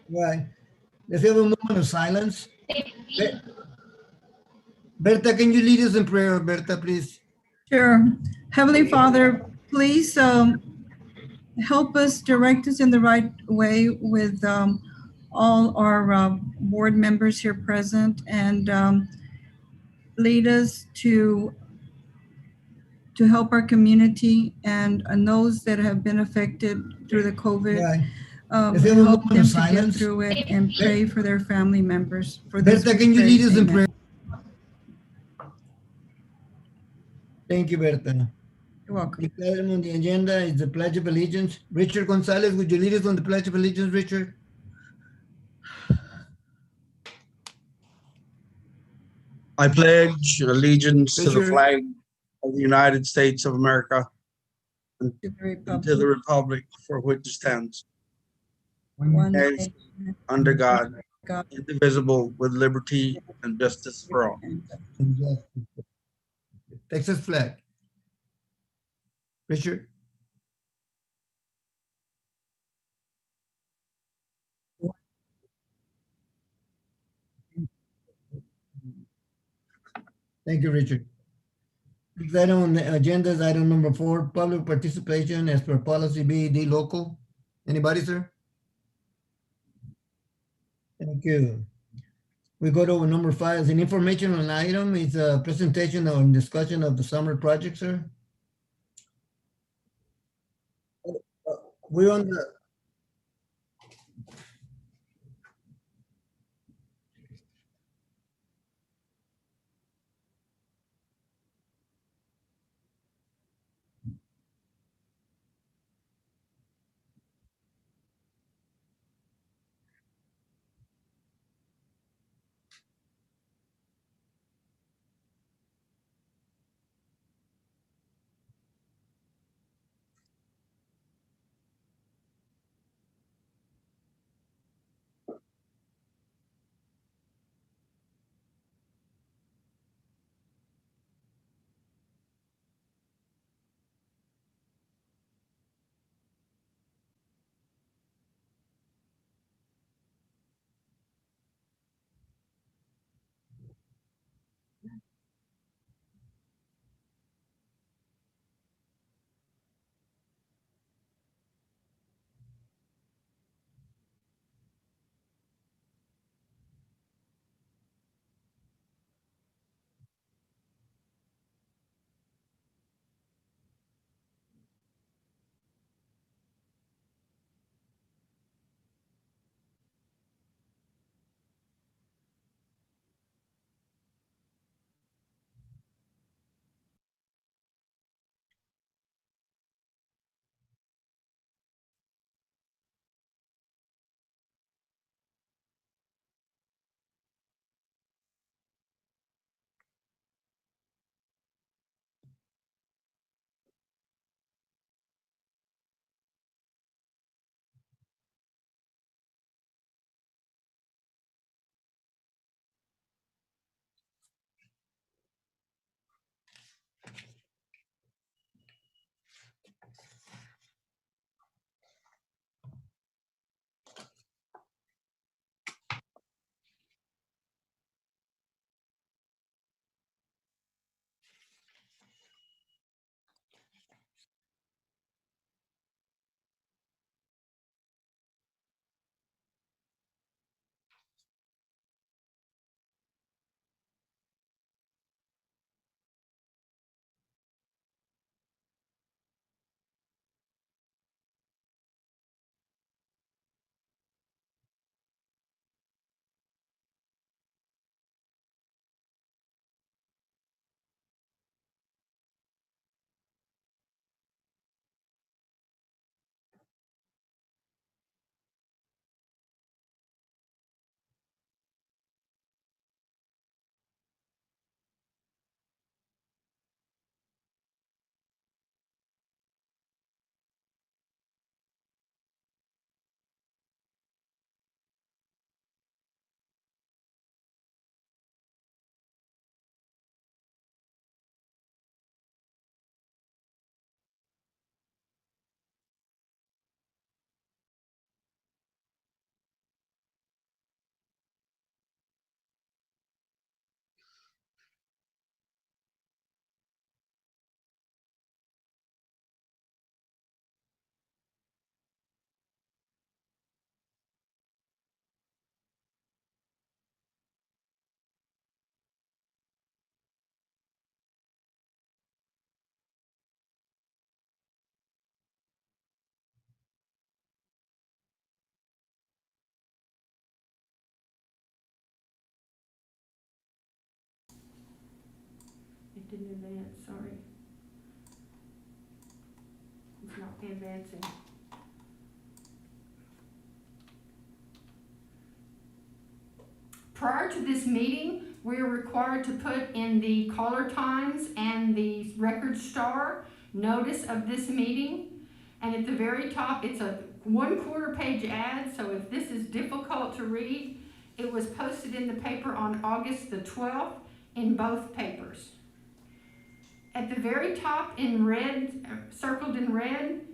Right. Let's have a moment of silence. Berta, can you lead us in prayer, Berta, please? Sure. Heavenly Father, please help us, direct us in the right way with all our board members here present, and lead us to help our community and those that have been affected through the COVID. Right. Let's have a Help moment them of to get silence. through it and pray for their family members. For this Berta, we can you pray. lead us in Amen. prayer? Thank you, Berta. You're welcome. Next item on the agenda is the Pledge of Allegiance. Richard Gonzalez, would you lead us on the Pledge of Allegiance, Richard? I pledge allegiance to the Richard? flag of the United States of America To the and to the Republic, republic for which it stands, one as nation, under God, God, indivisible, with liberty and justice for all. and Texas flag. Richard? Thank you, Richard. Next item on the agenda is item number 4, public participation as per policy BED local. Anybody, sir? Thank you. We go to number 5, as an informational item. It's a presentation on discussion of the summer project, sir. We're on the, advance, sorry. It's not advancing. Prior to this meeting, we are required to put in the Caller Times and the Record Star notice of this meeting. And at the very top, it's a 1/4 page ad, so if this is difficult to read, it was posted in the paper on August the 12th in both papers. At the very top in red, circled in red,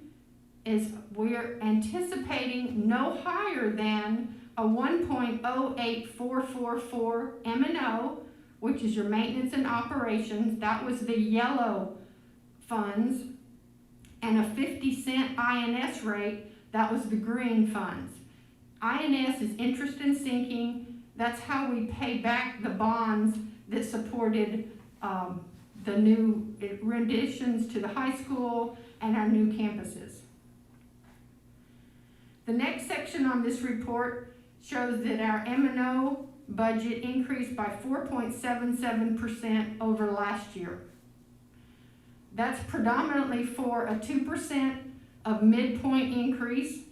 is we're anticipating no higher than a 1.08444 M&O, which is your maintenance and operations. That was the yellow funds, and a 50-cent INS rate. That was the green funds. INS is interest in sinking. That's how we pay back the bonds that supported the new renditions to the high school and our new campuses. The next section on this report shows that our M&O budget increased by 4.77% over last year. That's predominantly for a 2% of midpoint increase,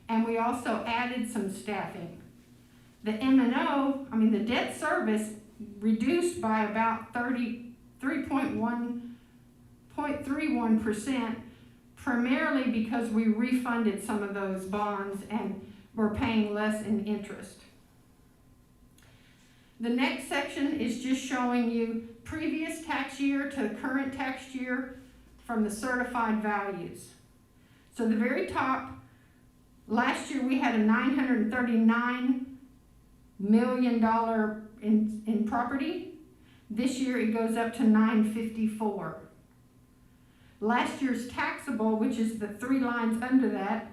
and we also added some staffing. The M&O, the debt service reduced by about 33.31%, primarily because we refunded some of those bonds and we're paying less in interest. The next section is just showing you previous tax year to current tax year from the certified values. So the very top, last year we had a $939 million in property. This year it goes up to $954. Last year's taxable, which is the 3 lines under that,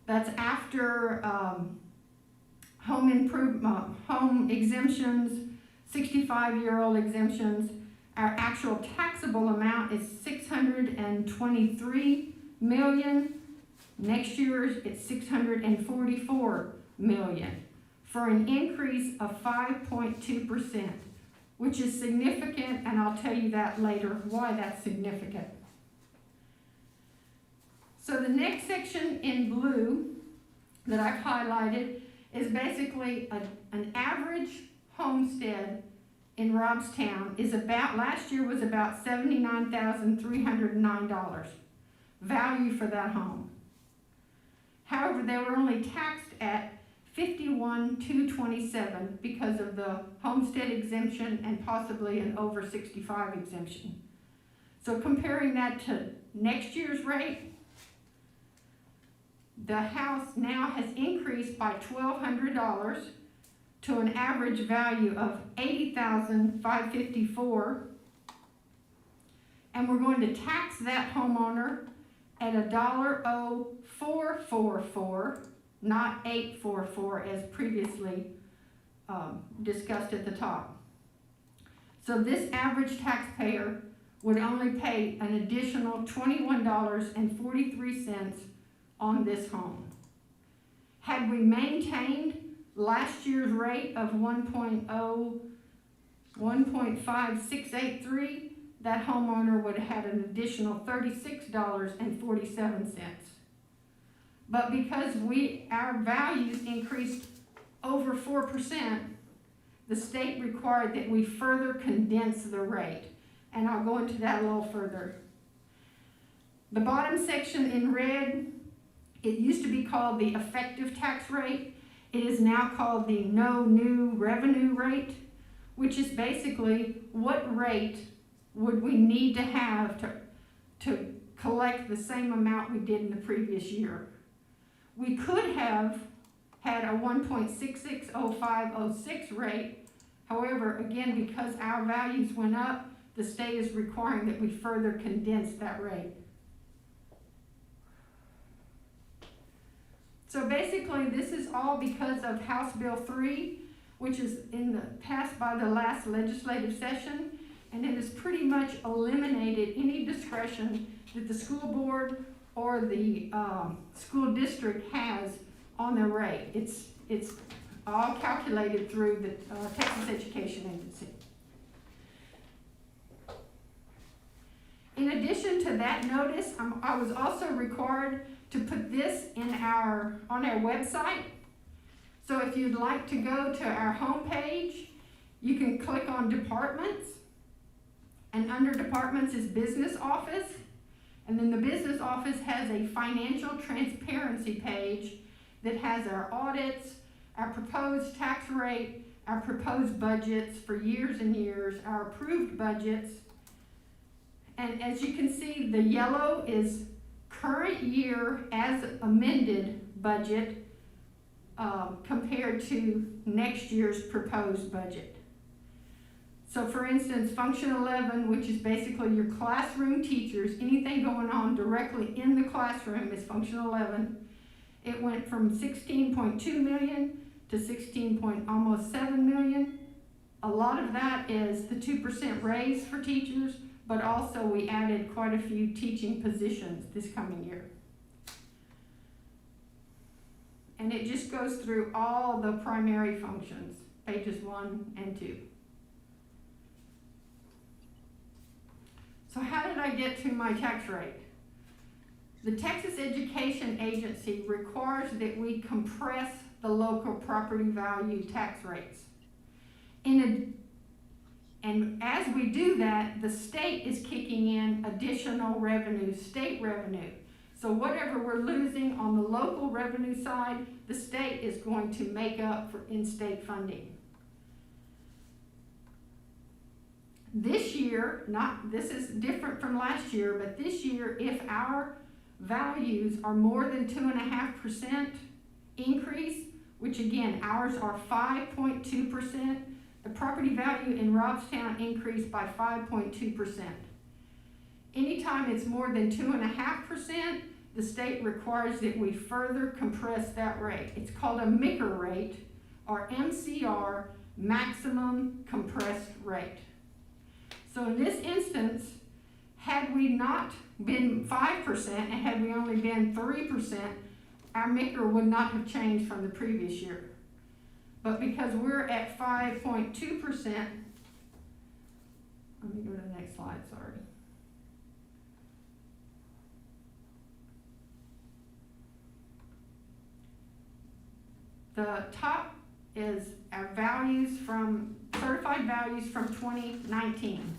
that's after home improvement, home exemptions, 65-year-old exemptions. Our actual taxable amount is $623 million. Next year's it's $644 million, for an increase of 5.2%, which is significant, and I'll tell you that later, why that's significant. So the next section in blue that I've highlighted is basically an average homestead in Robstown is about, last year was about $79,309 value for that home. However, they were only taxed at $51,227 because of the homestead exemption and possibly an over 65 exemption. So comparing that to next year's rate, the house now has increased by $1,200 to an average value of $80,554, and we're going to tax that homeowner at $1,0444, not $844 as previously discussed at the top. So this average taxpayer would only pay an additional $21.43 on this home. Had we maintained last year's rate of 1.5683, that homeowner would have had an additional $36.47. But because our values increased over 4%, the state required that we further condense the rate. And I'll go into that a little further. The bottom section in red, it used to be called the effective tax rate. It is now called the no new revenue rate, which is basically what rate would we need to have to collect the same amount we did in the previous year. We could have had a 1.660506 rate. However, again, because our values went up, the state is requiring that we further condense that rate. So basically, this is all because of House Bill 3, which is passed by the last legislative session, and it has pretty much eliminated any discretion that the school board or the school district has on their rate. It's all calculated through the Texas Education Agency. to that notice, I was also required to put this on our website. So if you'd like to go to our homepage, you can click on departments, and under departments is business office, and then the business office has a financial transparency page that has our audits, our proposed tax rate, our proposed budgets for years and years, our approved budgets. And as you can see, the yellow is current year as amended budget compared to next year's proposed budget. So for instance, function 11, which is basically your classroom teachers, anything going on directly in the classroom is function 11. It went from 16.2 million to almost 7 million. A lot of that is the 2% raise for teachers, but also we added quite a few teaching positions this coming year. And it just goes through all the primary functions, pages 1 and 2. So how did I get to my tax rate? The Texas Education Agency requires that we compress the local property value tax rates. And as we do that, the state is kicking in additional revenue, state revenue. So whatever we're losing on the local revenue side, the state is going to make up for in-state funding. This year, this is different from last year, but this year, if our values are more than 2.5% increase, which again, ours are 5.2%, the property value in Robstown increased by 5.2%. Anytime it's more than 2.5%, the state requires that we further compress that rate. It's called a MICR rate, or MCR, maximum compressed rate. So in this instance, had we not been 5% and had we only been 3%, our MICR would not have changed from the previous year. But because we're at 5.2%, let me go to the next slide, sorry. The top is our values from, certified values from 2019.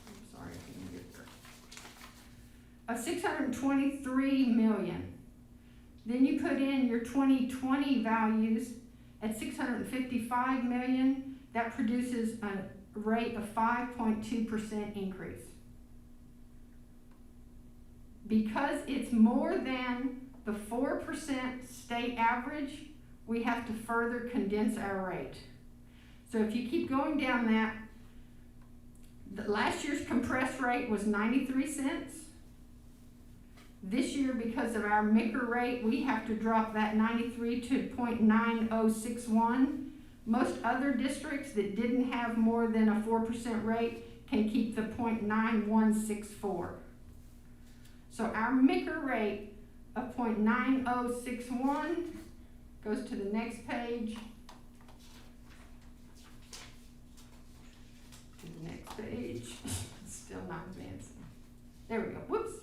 I'm sorry, I can't get there. Of 623 million. Then you put in your 2020 values at 655 million. That produces a rate of 5.2% increase. Because it's more than the 4% state average, we have to further condense our rate. So if you keep going down that, last year's compressed rate was 93 cents. This year, because of our MICR rate, we have to drop that 93 to 0.9061. Most other districts that didn't have more than a 4% rate can keep the 0.9164. So our MICR rate of 0.9061 goes to the next page. To the next page. Still not advancing. There we go. Whoops.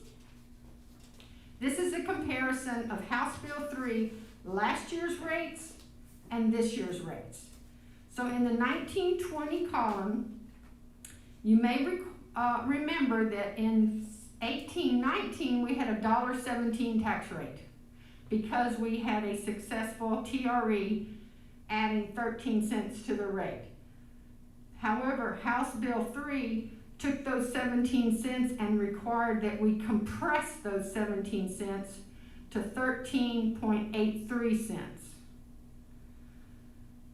This is a comparison of House Bill 3, last year's rates and this year's rates. So in the 1920 column, you may remember that in 1819 we had a $1.17 tax rate because we had a successful TRE adding 13 cents to the rate. However, House Bill 3 took those 17 cents and required that we compress those 17 cents to 13.83 cents.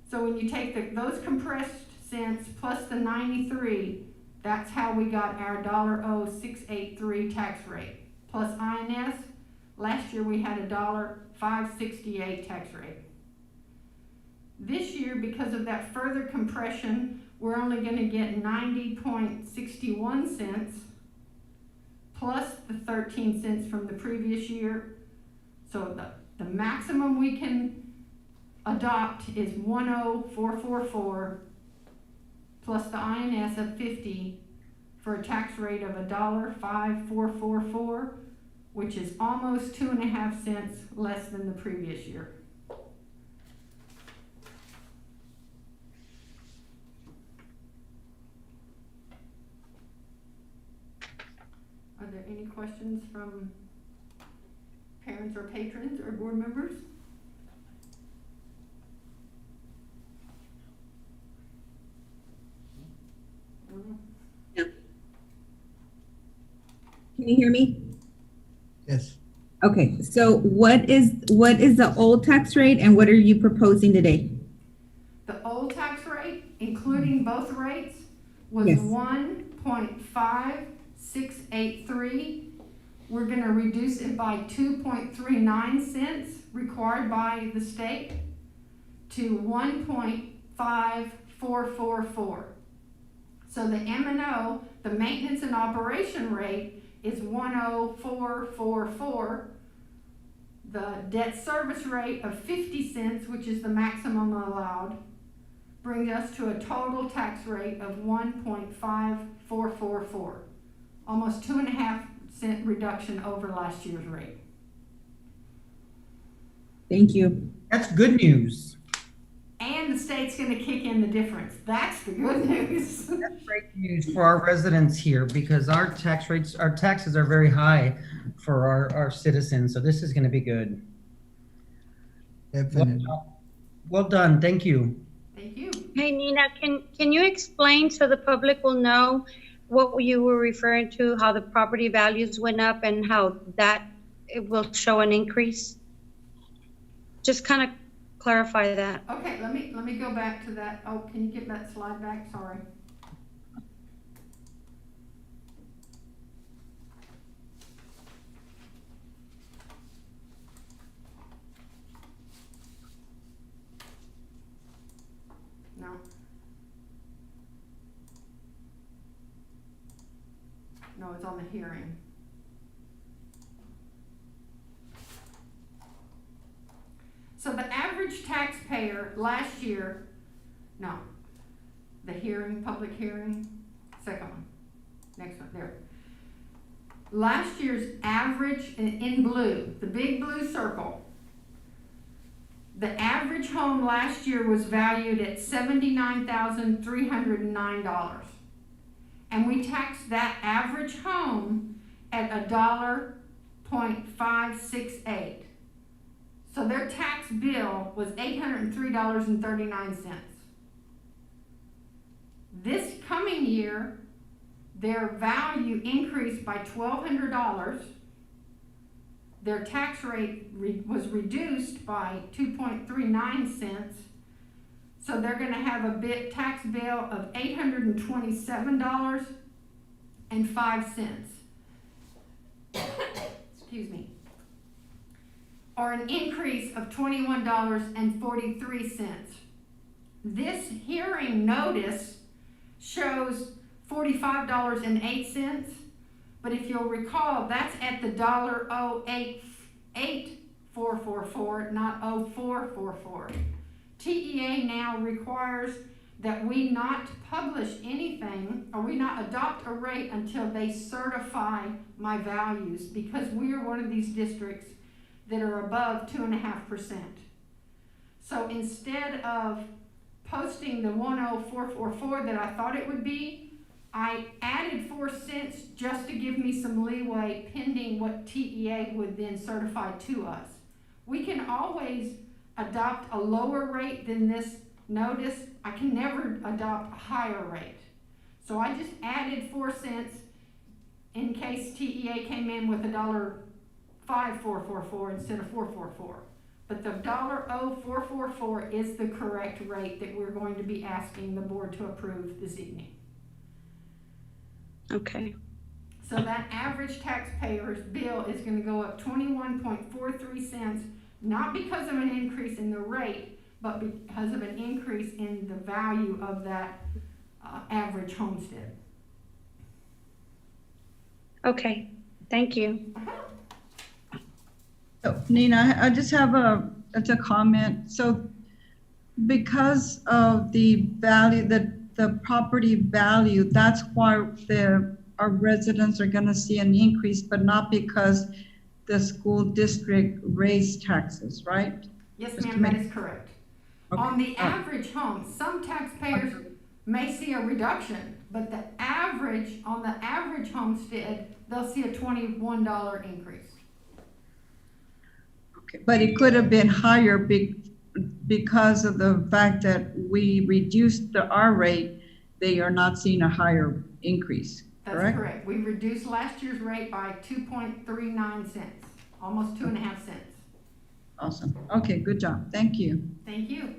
So when you take those compressed cents plus the 93, that's how we got our $0.0683 tax rate. Plus INS, last year we had a $5.68 tax rate. This year, because of that further compression, we're only going to get 90.61 cents plus the 13 cents from the previous year. So the maximum we can adopt is 10444 plus the INS of 50 for a tax rate of $1.5444, which is almost 2.5 cents less than the previous year. Are there any questions from parents or patrons or board members? Can you hear me? Yes. Okay, so what is the old tax rate and what are you proposing today? The old tax rate, including both rates, was Yes. 1.5683. We're gonna reduce it by 2.39 cents required by the state to 1.5444. So the M&O, the maintenance and operation rate, is 10444. The debt service rate of 50 cents, which is the maximum allowed, brings us to a total tax rate of 1.5444. Almost 2.5 cent reduction over last year's rate. Thank you. That's good news. And the state's gonna kick in the difference. That's the good news. That's great news for our residents here because our taxes are very high for our citizens. So this is going to be good. Definitely. Well done. Thank you. Thank you. Hey, Nina, can you explain so the public will know what you were referring to, how the property values went up and how that it will show an increase? Just kind of clarify that. Okay, let me go back to that. Oh, can you get that slide back? Sorry. No. No, it's on the hearing. So the average taxpayer last year, no, the hearing, public hearing, second one, next one, there. Last year's average in blue, the big blue circle, the average home last year was valued at $79,309. And we taxed that average home at $1.568. So their tax bill was $803.39. This coming year, their value increased by $1,200. Their tax rate was reduced by 2.39 cents. So they're gonna have a tax bill of $827.05. Excuse me. Or an increase of $21.43. This hearing notice shows $45.08, but if you'll recall, that's at the $0.088,444, not 0444. TEA now requires that we not publish anything, or we not adopt a rate until they certify my values, because we are one of these districts that are above 2.5%. So instead of posting the 10444 that I thought it would be, I added 4 cents just to give me some leeway pending what TEA would then certify to us. We can always adopt a lower rate than this notice. I can never adopt a higher rate. So I just added 4 cents in case TEA came in with $1.5444 instead of 444. But the $0.0444 is the correct rate that we're going to be asking the board to approve this evening. Okay. So that average taxpayer's bill is going to go up 21.43 cents, not because of an increase in the rate, but because of an increase in the value of that average homestead. Okay. Thank you. So, Nina, I just have a comment. So because of the value, the the property value, that's why our residents are gonna see an increase, but not because the school district raised taxes, right? Yes, Just to ma'am, that make- is correct. Okay. On the average home, some taxpayers may see a reduction, but on the average homestead, they'll see a $21 increase. Okay, but it could have been higher because of the fact that we reduced the R rate, they are not seeing a higher increase, That's correct? correct. We reduced last year's rate by 2.39 cents, almost 2.5 cents. Awesome. Okay, good job. Thank you. Thank you.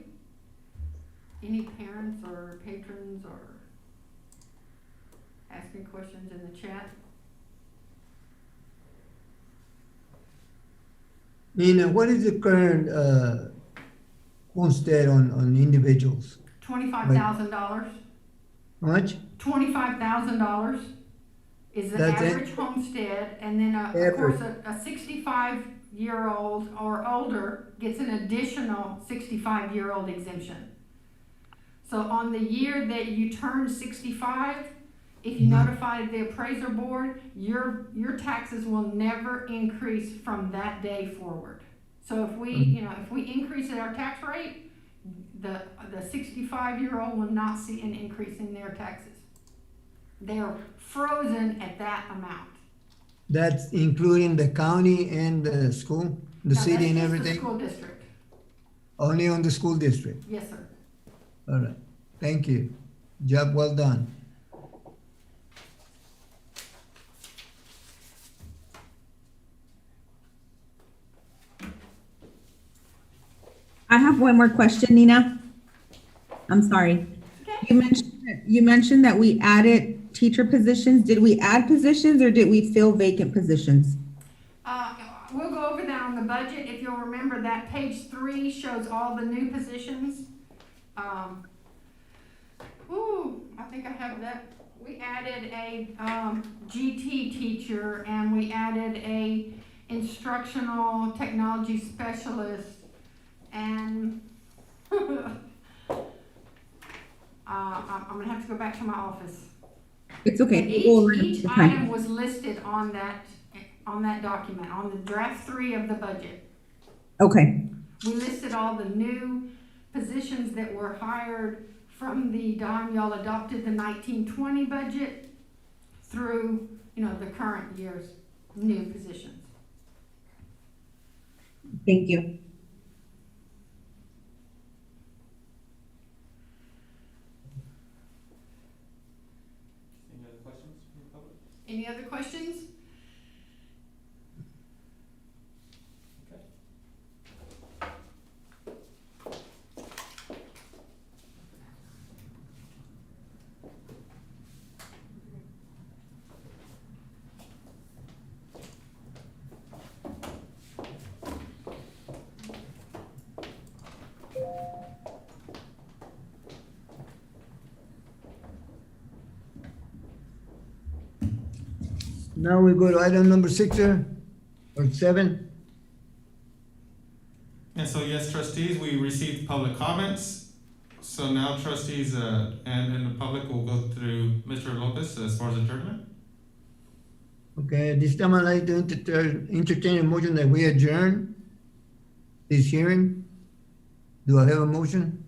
Any parents or patrons or asking questions in the chat? Nina, what is the current homestead on individuals? $25,000. How much? $25,000 is the That's it? average homestead, and then of course a 65-year-old or older gets an additional 65-year-old exemption. So on the year that you turn 65, if you notify the appraiser board, your taxes will never increase from that day forward. So if we increase our tax rate, the 65-year-old will not see an increase in their taxes. They are frozen at that amount. That's including the county and the school, the Now, city and that's just the everything? school district. Only on the school district? Yes, sir. All right, thank you. Job well done. I have one more question, Nina. I'm sorry. Okay. You mentioned that we added teacher positions. Did we add positions or did we fill vacant positions? We'll go over that on the budget. If you'll remember that page 3 shows all the new positions. I think I have that. We added a GT teacher and we added a instructional technology specialist and I'm gonna have to go back to my office. It's okay. And We'll go over it each next time. item was listed on that document, on the draft 3 of the budget. Okay, We listed all the new positions that were hired from the time y'all adopted the 1920 budget through, the current year's new positions. thank you. Any other questions from the public? Any other questions? Okay. Now we go to item number 6, sir, or 7. And so, yes, trustees, we received public comments. So now trustees and the public will go through Mr. Lopez as far as adjournment. Okay, at this time I'd like to entertain a motion that we adjourn this hearing. Do I have a motion?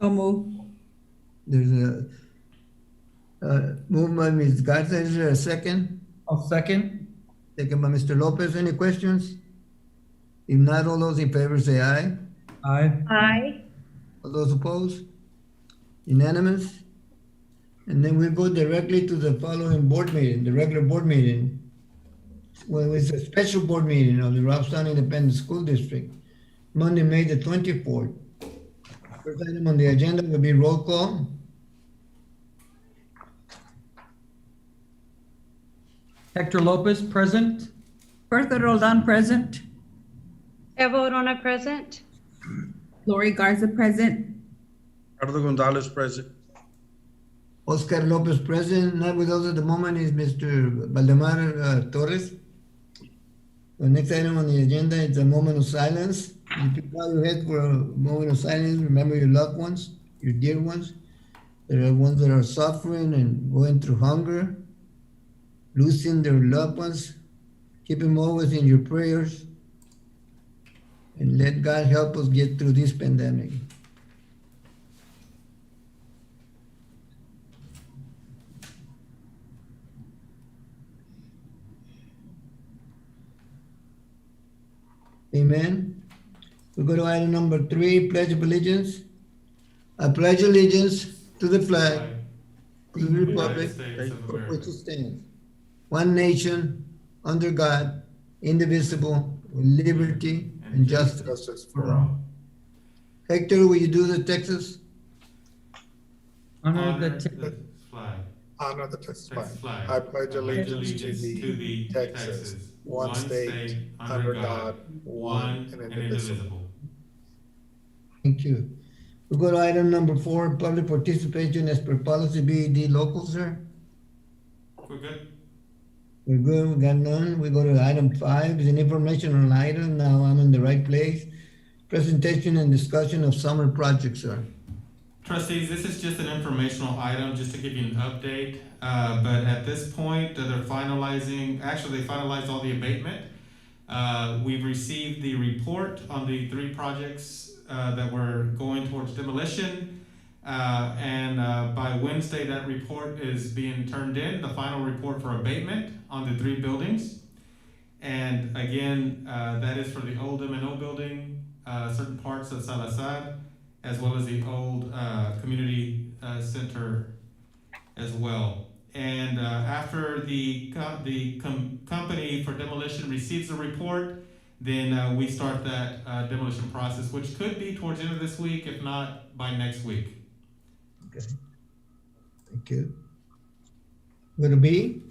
So move. There's a movement by Ms. Garza. Is there a second? I'll second. Second by Mr. Lopez. Any questions? If not, all those in favor say aye. Aye. Aye. All those opposed? Unanimous? And then we go directly to the following board meeting, the regular board meeting. Well, it's a special board meeting of the Robstown Independent School District, Monday, May the 24th. First item on the agenda will be roll call. Hector Lopez, present. Bertha Roldan, present. Eva Orona, present. Lori Garza present. Ricardo Gonzalez present. Oscar Lopez present. Not with us at the moment is Mr. Valdemar Torres. The next item on the agenda is a moment of silence. You can bow your head for a moment of silence. Remember your loved ones, your dear ones. There are ones that are suffering and going through hunger, losing their loved ones. Keep them always in your prayers. And let God help us get through this pandemic. Amen. We go to item number 3, Pledge of Allegiance. I pledge allegiance to the flag of the United Republic States of for which America. it stands, one nation, under God, indivisible, with liberty and justice for all. Hector, will you do the Texas? Honor Honor the the flag. Honor the Texas flag. Texas flag. I pledge allegiance to the Texas, one state, under God, one and indivisible. Thank you. We go to item number 4, public participation as per policy BED local, sir. We're good? We're good, we got none. We go to item 5, is an informational item. Now I'm in the right place. Presentation and discussion of summer projects, sir. Trustees, this is just an informational item, just to give you an update. But at this point, they're finalizing, actually, they finalized all the abatement. We've received the report on the 3 projects that were going towards demolition. And by Wednesday, that report is being turned in, the final report for abatement on the 3 buildings. And again, that is for the old M&O building, certain parts of Salazar, as well as the old community center as well. And after the company for demolition receives the report, then we start that demolition process, which could be towards the end of this week, if not by next week. Okay. Thank you. Go to B.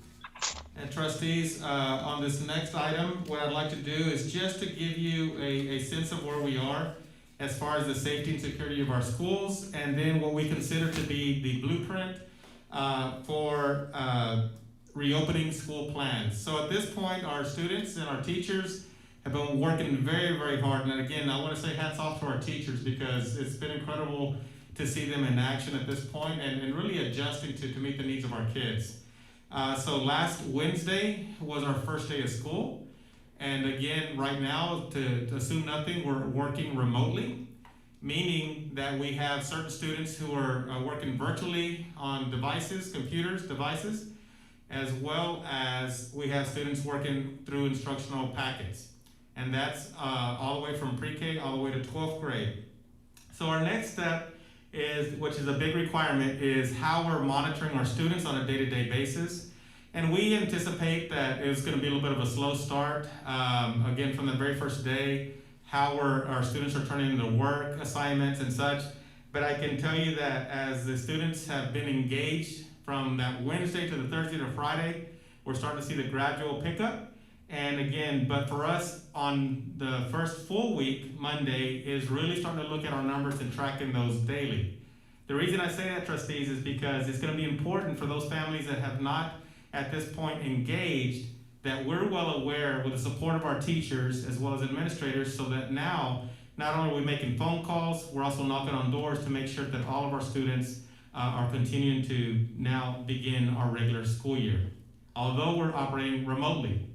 And trustees, on this next item, what I'd like to do is just to give you a sense of where we are as far as the safety and security of our schools, and then what we consider to be the blueprint for reopening school plans. So at this point, our students and our teachers have been working very, very hard. And again, I want to say hats off to our teachers, because it's been incredible to see them in action at this point and really adjusting to meet the needs of our kids. So last Wednesday was our first day of school. And again, right now, to assume nothing, we're working remotely, meaning that we have certain students who are working virtually on devices, devices, as well as we have students working through instructional packets. And that's all the way from pre-K all the way to 12th grade. So our next step is, which is a big requirement, is how we're monitoring our students on a day-to-day basis. And we anticipate that it's going to be a little bit of a slow start. Again, from the very first day, how our students are turning into work assignments and such. But I can tell you that as the students have been engaged from that Wednesday to the Thursday to Friday, we're starting to see the gradual pickup. And again, but for us on the first full week, Monday, is really starting to look at our numbers and tracking those daily. The reason I say that, trustees, is because it's going to be important for those families that have not at this point engaged, that we're well aware with the support of our teachers as well as administrators, so that now not only are we making phone calls, we're also knocking on doors to make sure that all of our students are continuing to now begin our regular school year, although we're operating remotely.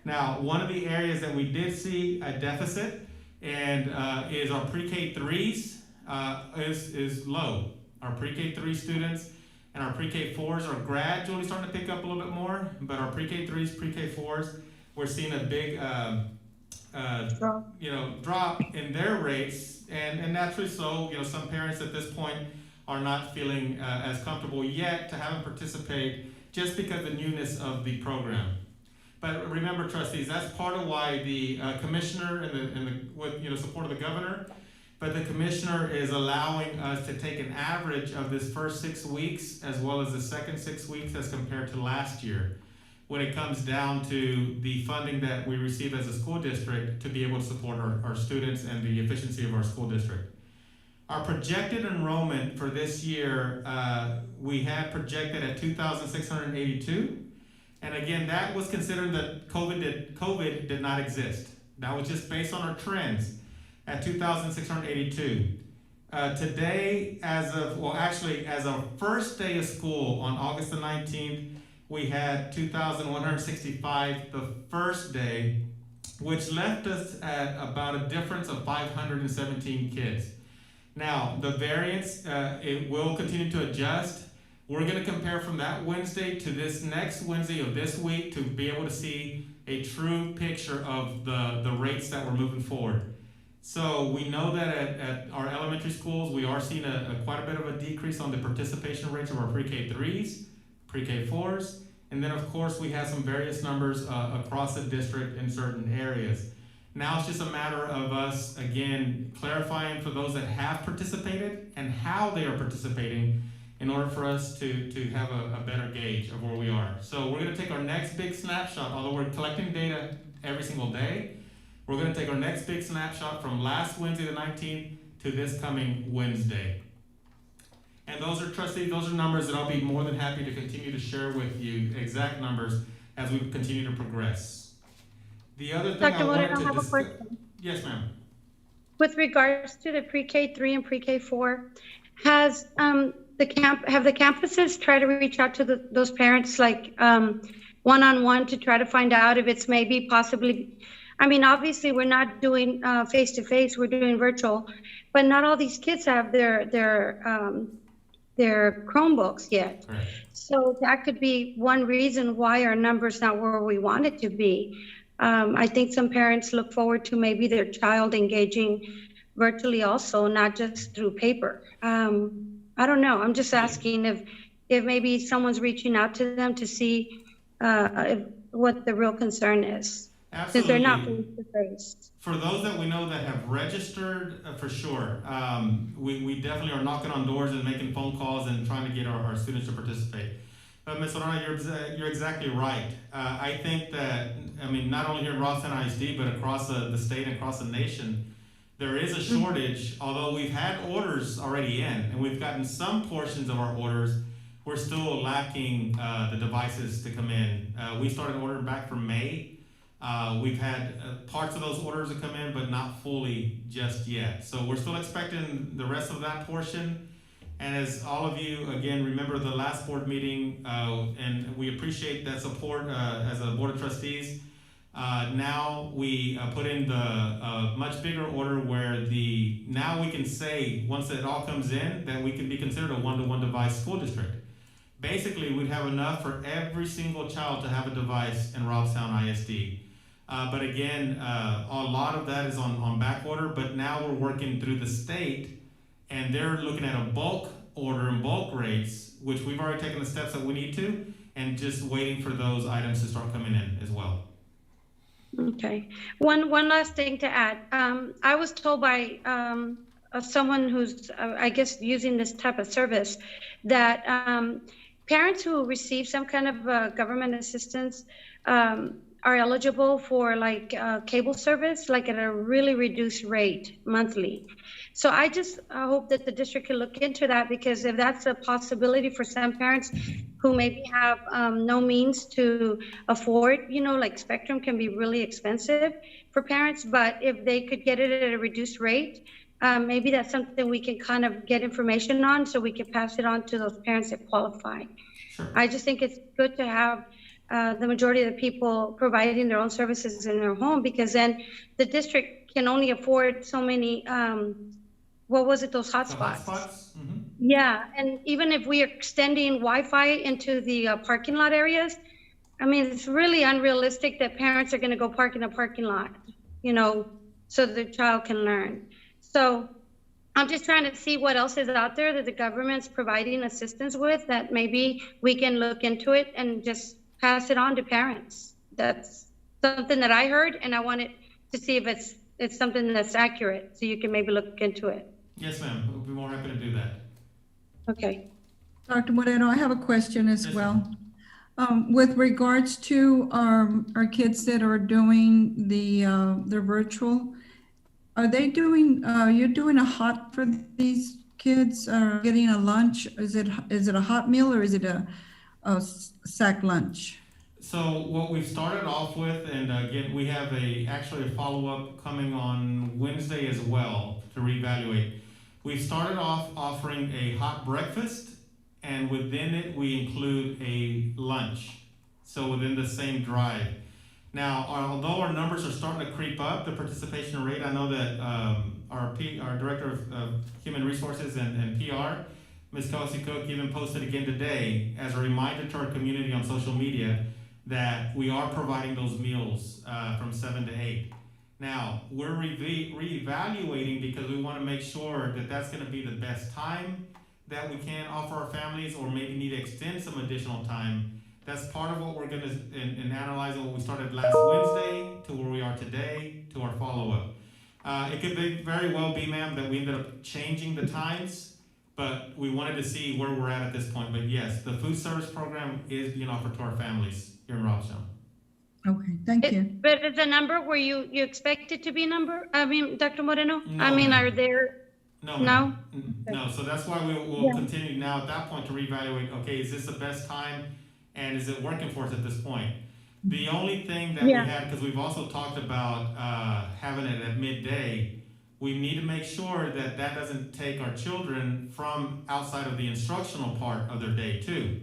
Now, one of the areas that we did see a deficit and is our pre-K 3s is low. Our pre-K 3 students and our pre-K 4s are gradually starting to pick up a little bit more, but our pre-K 3s, pre-K 4s, we're seeing a big drop in their rates, and naturally so. Some parents at this point are not feeling as comfortable yet to have them participate, just because of the newness of the program. But remember, trustees, that's part of why the commissioner and with support of the governor, but the commissioner is allowing us to take an average of this first 6 weeks as well as the second 6 weeks as compared to last year, when it comes down to the funding that we receive as a school district to be able to support our students and the efficiency of our school district. Our projected enrollment for this year, we had projected at 2,682. And again, that was considering that COVID did not exist. That was just based on our trends at 2,682. Today, as of first day of school on August the 19th, we had 2,165 the first day, which left us at about a difference of 517 kids. Now, the variance, it will continue to adjust. We're gonna compare from that Wednesday to this next Wednesday of this week to be able to see a true picture of the rates that we're moving forward. So we know that at our elementary schools, we are seeing quite a bit of a decrease on the participation rates of our pre-K 3s, pre-K 4s, and then of course we have some various numbers across the district in certain areas. Now it's just a matter of us, again, clarifying for those that have participated and how they are participating in order for us to have a better gauge of where we are. So we're gonna take our next big snapshot, although we're collecting data every single day, we're gonna take our next big snapshot from last Wednesday the 19th to this coming Wednesday. And those are, trustees, those are numbers that I'll be more than happy to continue to share with you, exact numbers, as we continue to progress. The other thing Dr. I wanted Moreno, I to have a discuss. question. Yes, ma'am. With regards to the pre-K 3 and pre-K 4, has have the campuses tried to reach out to those parents, like one-on-one, to try to find out if it's maybe possibly, I mean, obviously we're not doing face-to-face, we're doing virtual, but not all these kids have their Chromebooks yet. Right. So that could be one reason why our number's not where we want it to be. I think some parents look forward to maybe their child engaging virtually also, not just through paper. I don't know. I'm just asking if maybe someone's reaching out to them to see what the real concern is. Since they're not face to face. For those that we know that have registered, for sure, we definitely are knocking on doors and making phone calls and trying to get our students to participate. But Ms. Orana, you're exactly right. I think that, I mean, not only here in Robstown ISD, but across the state and across the nation, there is a shortage, although we've had orders already in, and we've gotten some portions of our orders, we're still lacking the devices to come in. We started ordering back from May. We've had parts of those orders to come in, but not fully just yet. So we're still expecting the rest of that portion. And as all of you, again, remember the last board meeting, and we appreciate that support as a board of trustees. Now we put in the much bigger order where now we can say, once it all comes in, that we can be considered a one-to-one device school district. Basically, we'd have enough for every single child to have a device in Robstown ISD. But again, a lot of that is on back order, but now we're working through the state and they're looking at a bulk order and bulk rates, which we've already taken the steps that we need to, and just waiting for those items to start coming in as well. Okay. One last thing to add. I was told by someone who's, I guess, using this type of service that parents who receive some kind of government assistance are eligible for like cable service, like at a really reduced rate monthly. So I just hope that the district can look into that, because if that's a possibility for some parents who maybe have no means to afford, you know, like Spectrum can be really expensive for parents, but if they could get it at a reduced rate, maybe that's something we can kind of get information on so we can pass it on to those parents that qualify. Sure. I just think it's good to have the majority of the people providing their own services in their home, because then the district can only afford so many, those hotspots? Mm-hmm. Yeah, and even if we are extending Wi-Fi into the parking lot areas, I mean, it's really unrealistic that parents are gonna go park in a parking lot, you know, so the child can learn. So I'm just trying to see what else is out there that the government's providing assistance with, that maybe we can look into it and just pass it on to parents. That's something that I heard, and I wanted to see if it's something that's accurate, so you can maybe look into it. Yes, ma'am. We'll be more happy to do that. Okay. Dr. Moreno, I have a question as Yes, well. With regards to our kids that are doing their virtual, are they doing, you're doing a hot for these kids, getting a lunch? Is it a hot meal or is it a sack lunch? So what we've started off with, and again, we have actually a follow-up coming on Wednesday as well to reevaluate. We've started off offering a hot breakfast, and within it, we include a lunch. So within the same drive. Now, although our numbers are starting to creep up, the participation rate, I know that our Director of Human Resources and PR, Ms. Kelsey Cook, even posted again today as a reminder to our community on social media that we are providing those meals from 7 to 8. Now, we're reevaluating because we want to make sure that that's going to be the best time that we can offer our families, or maybe need to extend some additional time. That's part of what we're going to, in analyzing what we started last Wednesday to where we are today to our follow-up. It could very well be, ma'am, that we ended up changing the times, but we wanted to see where we're at this point. But yes, the food service program is being offered to our families here in Robstown. Okay, thank you. But is the number where you expect it to be Dr. Moreno? No, I mean, ma'am. are there, No, No? ma'am. No, so that's why we'll continue now at that point to reevaluate, okay, is this the best time? And is it working for us at this point? The only thing that we had, because we've also talked about having it at midday, we need to make sure that that doesn't take our children from outside of the instructional part of their day too.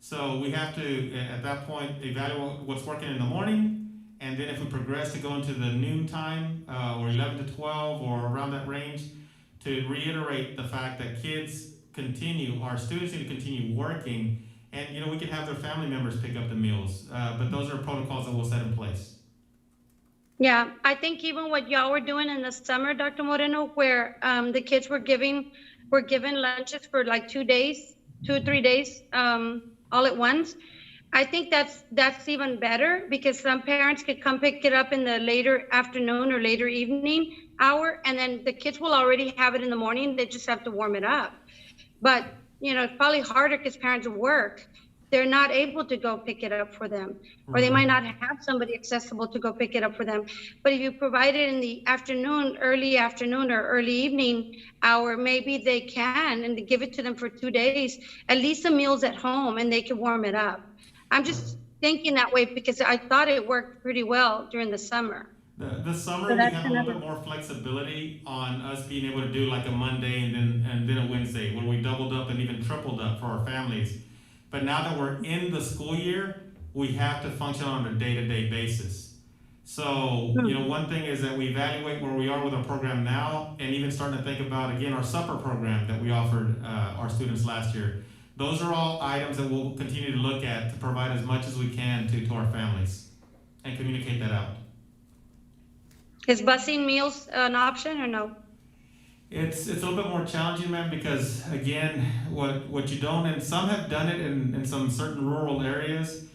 So we have to, at that point, evaluate what's working in the morning, and then if we progress to go into the noon time, or 11 to 12, or around that range, to reiterate the fact that our students need to continue working, and we can have their family members pick up the meals, but those are protocols that we'll set in place. yeah, I think even what y'all were doing in the summer, Dr. Moreno, where the kids were given lunches for like 2 days, 2 or 3 days, all at once. I think that's even better, because some parents could come pick it up in the later afternoon or later evening hour, and then the kids will already have it in the morning. They just have to warm it up. But it's probably harder because parents work. They're not able to go pick it up for them, or they might not have somebody accessible to go pick it up for them. But if you provide it in the afternoon, early afternoon or early evening hour, maybe they can, and they give it to them for 2 days, at least the meal's at home and they can warm it up. I'm just thinking that way because I thought it worked pretty well during the summer. The summer, So we that's have a little bit more flexibility on us being able to do like a Monday and then a Wednesday, where we doubled up and even tripled up for our families. But now that we're in the school year, we have to function on a day-to-day basis. So, one thing is that we evaluate where we are with our program now, and even starting to think about, again, our supper program that we offered our students last year. Those are all items that we'll continue to look at to provide as much as we can to our families and communicate that out. Is busing meals an option or no? It's a little bit more challenging, man, because again, what you don't, and some have done it in some certain rural areas,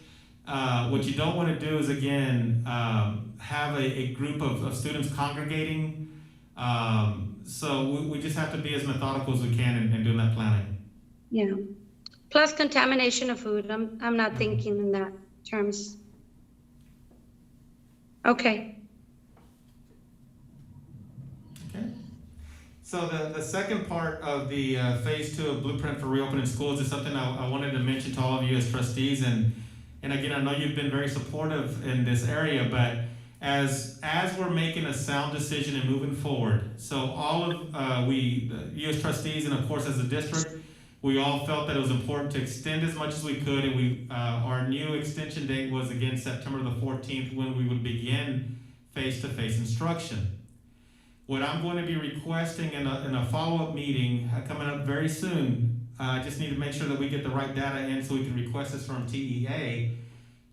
what you don't want to do is, again, have a group of students congregating. So we just have to be as methodical as we can in doing that planning. Yeah. Plus contamination of food. I'm not thinking in that terms. Okay. Okay. So the second part of the phase 2 of Blueprint for Reopening Schools is something I wanted to mention to all of you as trustees, and again, I know you've been very supportive in this area, but as we're making a sound decision and moving forward, so all of you as trustees, and of course as a district, we all felt that it was important to extend as much as we could, and our new extension date was again September the 14th, when we would begin face-to-face instruction. What I'm going to be requesting in a follow-up meeting coming up very soon, I just need to make sure that we get the right data in so we can request this from TEA.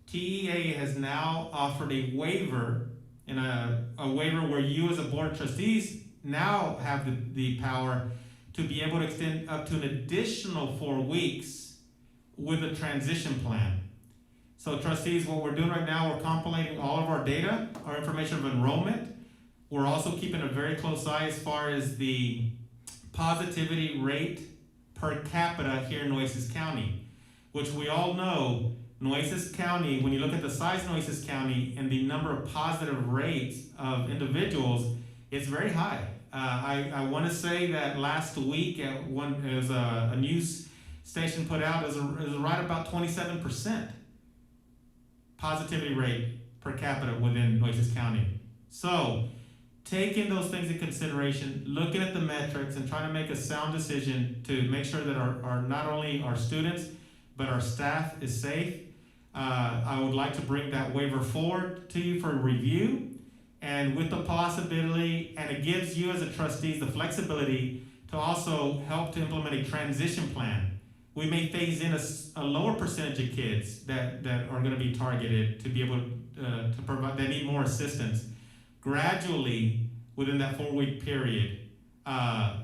TEA has now offered a waiver, and a waiver where you as a board of trustees now have the power to be able to extend up to an additional 4 weeks with a transition plan. So trustees, what we're doing right now, we're compiling all of our data, our information of enrollment. We're also keeping a very close eye as far as the positivity rate per capita here in Nueces County, which we all know, Nueces County, when you look at the size of Nueces County and the number of positive rates of individuals, it's very high. I want to say that last week, it was a news station put out, it was right about 27% positivity rate per capita within Nueces County. So, taking those things into consideration, looking at the metrics and trying to make a sound decision to make sure that our not only our students, but our staff is safe. I would like to bring that waiver forward to you for review, and with the possibility, and it gives you as a trustees the flexibility to also help to implement a transition plan. We may phase in a lower percentage of kids that are gonna be targeted to be able to provide, that need more assistance gradually within that 4-week period.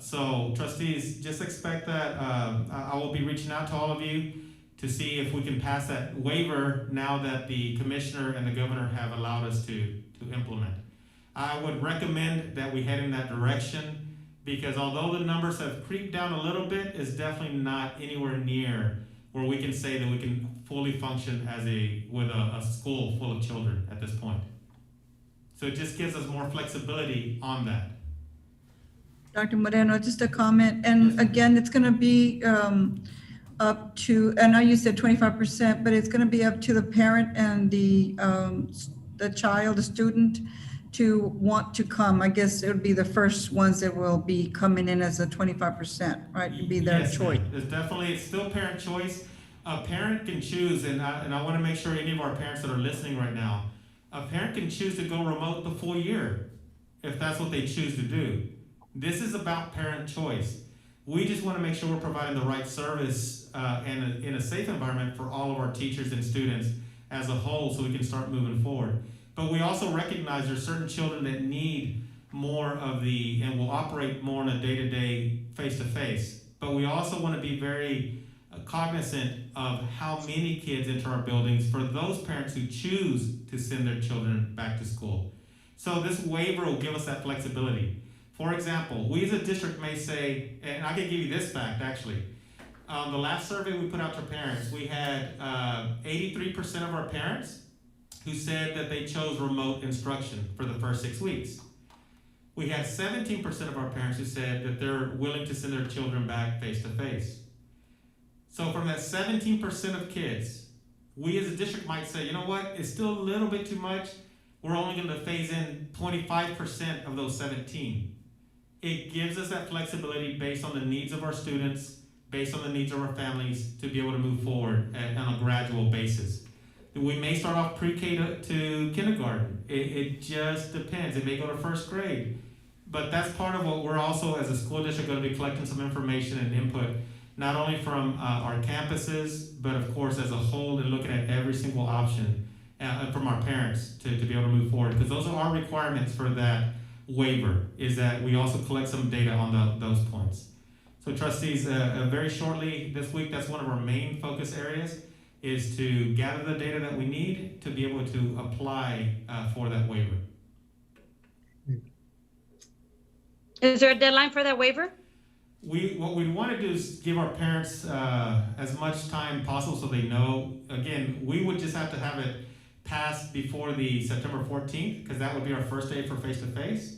So trustees, just expect that I will be reaching out to all of you to see if we can pass that waiver now that the commissioner and the governor have allowed us to implement. I would recommend that we head in that direction, because although the numbers have creeped down a little bit, it's definitely not anywhere near where we can say that we can fully function as with a school full of children at this point. So it just gives us more flexibility on that. Dr. Moreno, just a comment, and again, it's gonna be up to, I know you said 25%, but it's gonna be up to the parent and the child, the student, to want to come. I guess it would be the first ones that will be coming in as a 25%, right? It'd be their Yes, choice. ma'am. There's definitely, it's still parent choice. A parent can choose, and I wanna make sure any of our parents that are listening right now, a parent can choose to go remote the full year, if that's what they choose to do. This is about parent choice. We just wanna make sure we're providing the right service and in a safe environment for all of our teachers and students as a whole, so we can start moving forward. But we also recognize there's certain children that need more of and will operate more on a day-to-day, face-to-face. But we also wanna be very cognizant of how many kids enter our buildings for those parents who choose to send their children back to school. So this waiver will give us that flexibility. For example, we as a district may say, and I can give you this fact actually, the last survey we put out to parents, we had 83% of our parents who said that they chose remote instruction for the first 6 weeks. We had 17% of our parents who said that they're willing to send their children back face-to-face. So from that 17% of kids, we as a district might say, you know what, it's still a little bit too much. We're only gonna phase in 25% of those 17. It gives us that flexibility based on the needs of our students, based on the needs of our families, to be able to move forward on a gradual basis. We may start off pre-K to kindergarten. It just depends. It may go to first grade. But that's part of what we're also, as a school district, gonna be collecting some information and input, not only from our campuses, but of course as a whole, and looking at every single option from our parents to be able to move forward. Because those are our requirements for that waiver, is that we also collect some data on those points. So trustees, very shortly this week, that's one of our main focus areas, is to gather the data that we need to be able to apply for that waiver. Is there a deadline for that waiver? What we want to do is give our parents as much time possible so they know. Again, we would just have to have it passed before the September 14th, because that would be our first day for face-to-face.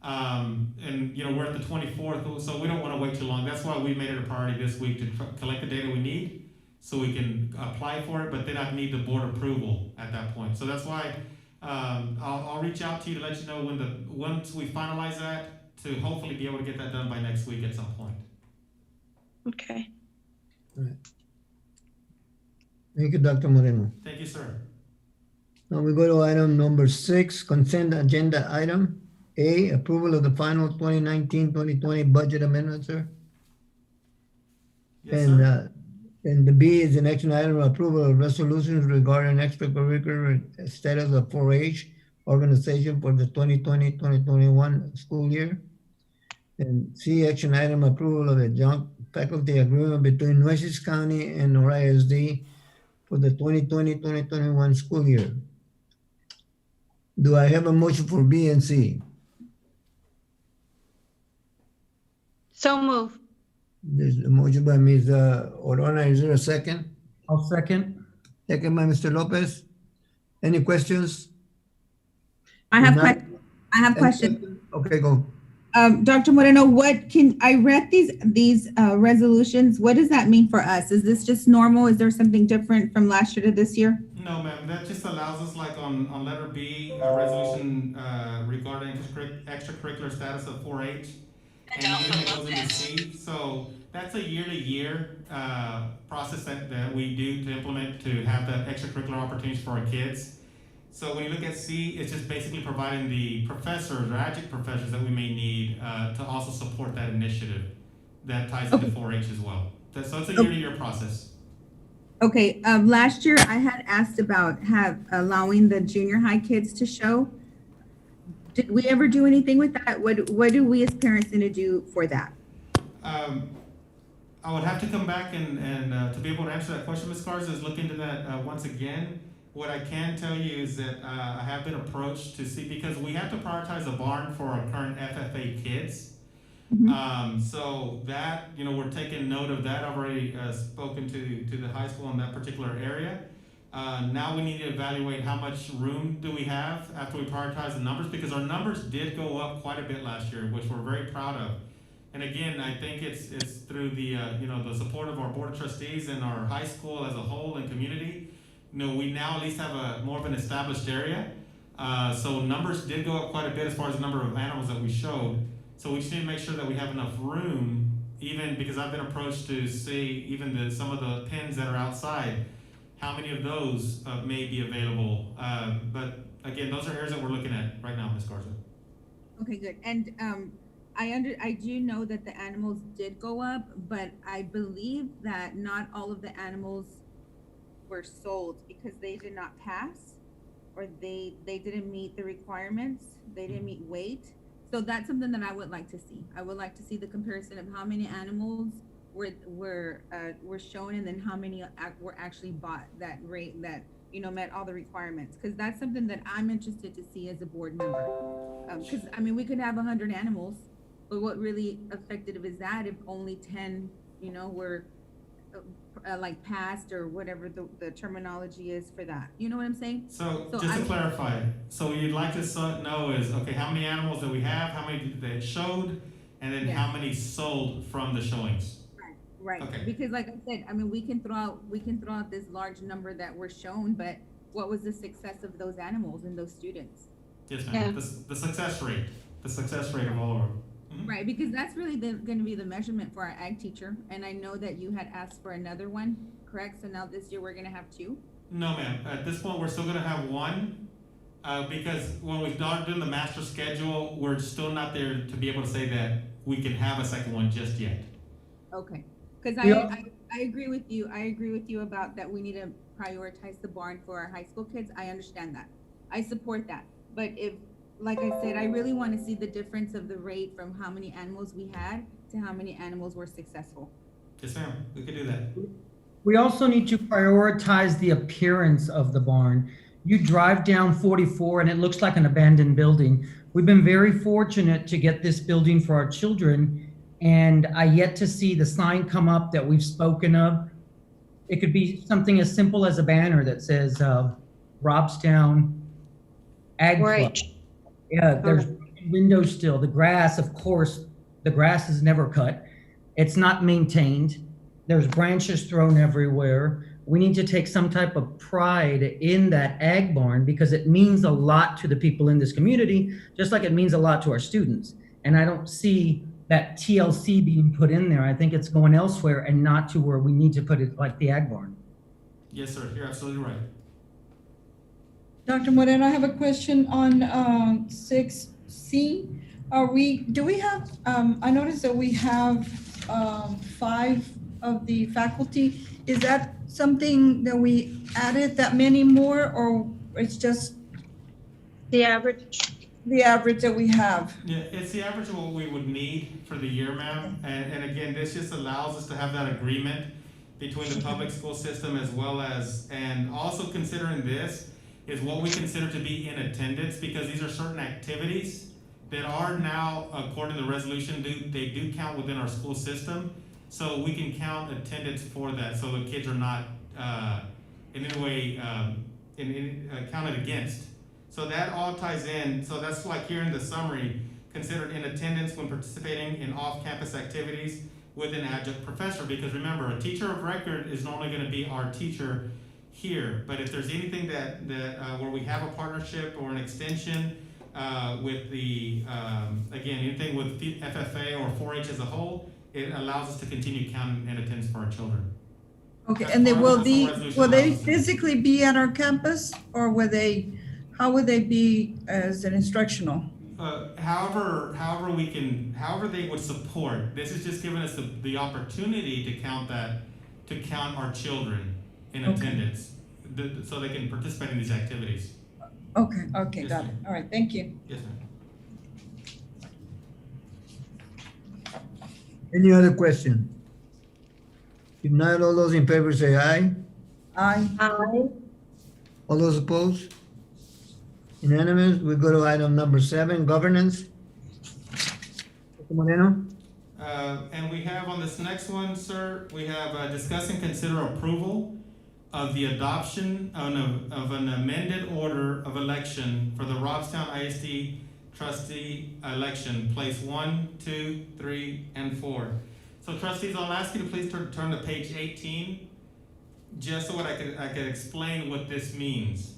And you know, we're at the 24th, so we don't want to wait too long. That's why we made it a priority this week to collect the data we need so we can apply for it, but then I'd need the board approval at that point. So that's why I'll reach out to you to let you know once we finalize that, to hopefully be able to get that done by next week at some point. Okay. Right. Thank you, Dr. Moreno. Thank you, sir. Now we go to item number 6, consent agenda item. A, approval of the final 2019-2020 budget amendment, sir. Yes, sir. And the B is an action item, approval of resolutions regarding extracurricular status of 4-H organization for the 2020-2021 school year. And C, action item, approval of a joint faculty agreement between Nueces County and Nora ISD for the 2020-2021 school year. Do I have a motion for B and C? So move. There's a motion by Ms. Orona. Is there a second? I'll second. Second by Mr. Lopez. Any questions? I have Not- questions. Okay, go. Dr. Moreno, I read these resolutions. What does that mean for us? Is this just normal? Is there something different from last year to this year? No, ma'am, that just allows us, like on letter B, a resolution regarding extracurricular status of 4-H. And even it goes into C, so that's a year-to-year process that we do to implement to have that extracurricular opportunities for our kids. So when you look at C, it's just basically providing the professors or adjunct professors that we may need to also support that initiative that ties into 4-H as well. So it's a year-to-year process. Okay, last year I had asked about allowing the junior high kids to show. Did we ever do anything with that? What do we as parents need to do for that? I would have to come back and to be able to answer that question, Ms. Garza, is look into that once again. What I can tell you is that I have been approached to see, because we have to prioritize a barn for our current FFA kids. So that, we're taking note of that. I've already spoken to the high school in that particular area. Now we need to evaluate how much room do we have after we prioritize the numbers, because our numbers did go up quite a bit last year, which we're very proud of. And again, I think it's through the the support of our board of trustees and our high school as a whole and community. We now at least have a more of an established area. So numbers did go up quite a bit as far as the number of animals that we showed. So we just need to make sure that we have enough room, even because I've been approached to see even some of the pens that are outside, how many of those may be available. But again, those are areas that we're looking at right now, Ms. Garza. Okay, good. And I do know that the animals did go up, but I believe that not all of the animals were sold because they did not pass, or they didn't meet the requirements. They didn't meet weight. So that's something that I would like to see. I would like to see the comparison of how many animals were shown, and then how many were actually bought that rate that met all the requirements, because that's something that I'm interested to see as a board member. Because we could have 100 animals, but what really effective is that if only 10 were like passed, or whatever the terminology is for that? You know what I'm saying? So just to clarify, so what you'd like to know is, okay, how many animals that we have, how many that showed, and then how many sold from the showings. Right. Okay. Because like I said, we can throw out this large number that were shown, but what was the success of those animals and those students? Yes, ma'am. The success rate of all of them. Right, because that's really going to be the measurement for our ag teacher. And I know that you had asked for another one, correct? So now this year we're going to have 2? No, ma'am. At this point, we're still going to have 1 because when we started doing the master schedule, we're still not there to be able to say that we can have a second one just yet. Okay, because I agree with you. I agree with you about that. We need to prioritize the barn for our high school kids. I understand that. I support that. But if, like I said, I really want to see the difference of the rate from how many animals we had to how many animals were successful. Yes, ma'am. We could do that. We also need to prioritize the appearance of the barn. You drive down 44 and it looks like an abandoned building. We've been very fortunate to get this building for our children, and I yet to see the sign come up that we've spoken of. It could be something as simple as a banner that says Robstown Ag Club. Yeah, there's windows still. The grass, of course, the grass is never cut. It's not maintained. There's branches thrown everywhere. We need to take some type of pride in that ag barn, because it means a lot to the people in this community, just like it means a lot to our students. And I don't see that TLC being put in there. I think it's going elsewhere and not to where we need to put it, like the ag barn. Yes, sir. You're absolutely right. Dr. Moreno, I have a question on 6C. Do we have, I noticed that we have 5 of the faculty. Is that something that we added that many more, or it's just The average. the average that we have? Yeah, it's the average of what we would need for the year, ma'am. And again, this just allows us to have that agreement between the public school system as well as, and also considering this, is what we consider to be in attendance, because these are certain activities that are now, according to the resolution, they do count within our school system. So we can count attendance for that, so the kids are not in any way counted against. So that all ties in. So that's like here in the summary, considered in attendance when participating in off-campus activities with an adjunct professor. Because remember, a teacher of record is normally going to be our teacher here, but if there's anything that where we have a partnership or an extension with the, again, anything with FFA or 4-H as a whole, it allows us to continue counting in attendance for our children. Okay, That's and they part of will what the be, resolution will they allows us to do. physically be at our campus, or will they, how would they be as an instructional? However they would support. This is just giving us the opportunity to count our children in Okay. attendance, so they can participate in these activities. Okay, Yes, got it. ma'am. All right, thank you. Yes, ma'am. Any other question? If not, all those in favor say aye. Aye. Aye. All those opposed? Unanimous. We go to item number 7, governance. Mr. Moreno? And we have on this next one, sir, we have discuss and consider approval of the adoption of an amended order of election for the Robstown ISD trustee election, place 1, 2, 3, and 4. So trustees, I'll ask you to please turn to page 18, just so I could explain what this means.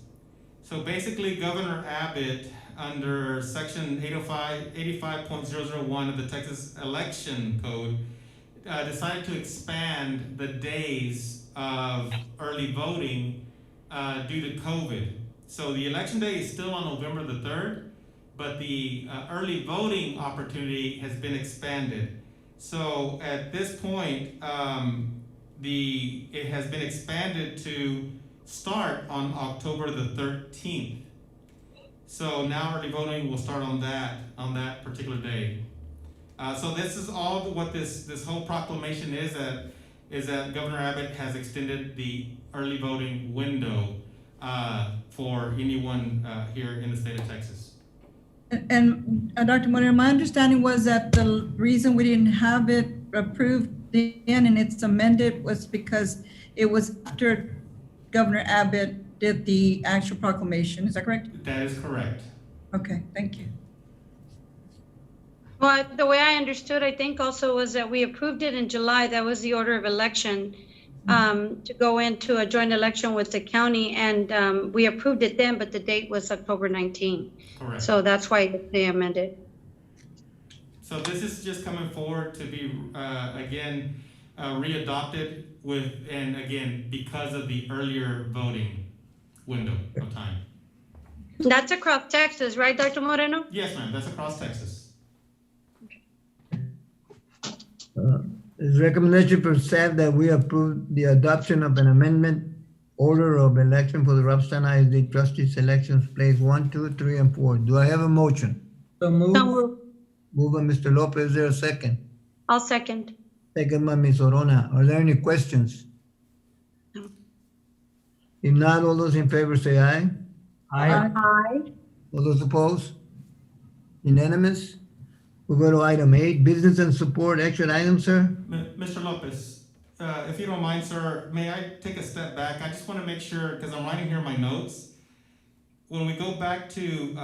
So basically, Governor Abbott, under section 85.001 of the Texas Election Code, decided to expand the days of early voting due to COVID. So the election day is still on November the 3rd, but the early voting opportunity has been expanded. So at this point, it has been expanded to start on October the 13th. So now early voting will start on that particular day. So this is all what this whole proclamation is that Governor Abbott has extended the early voting window for anyone here in the state of Texas. And Dr. Moreno, my understanding was that the reason we didn't have it approved then and it's amended was because it was after Governor Abbott did the actual proclamation. Is that correct? That is correct. Okay, thank you. Well, the way I understood, I think also was that we approved it in July. That was the order of election to go into a joint election with the county, and we approved it then, but the date was October 19. Correct. So that's why they amended. So this is just coming forward to be again readopted and again because of the earlier voting window of time. That's across Texas, right, Dr. Moreno? Yes, ma'am. That's across Texas. It's recommendation for staff that we approve the adoption of an amendment order of election for the Robstown ISD trustee selections, place 1, 2, 3, and 4. Do I have a motion? So move. So moved. Moved by Mr. Lopez. Is there a second? I'll second. Second by Ms. Orona. Are there any questions? No. If not, all those in favor say aye. Aye. Aye. All those opposed? Unanimous? We go to item 8, business and support action item, sir. Mr. Lopez, if you don't mind, sir, may I take a step back? I just want to make sure, because I'm writing here my notes. When we go back to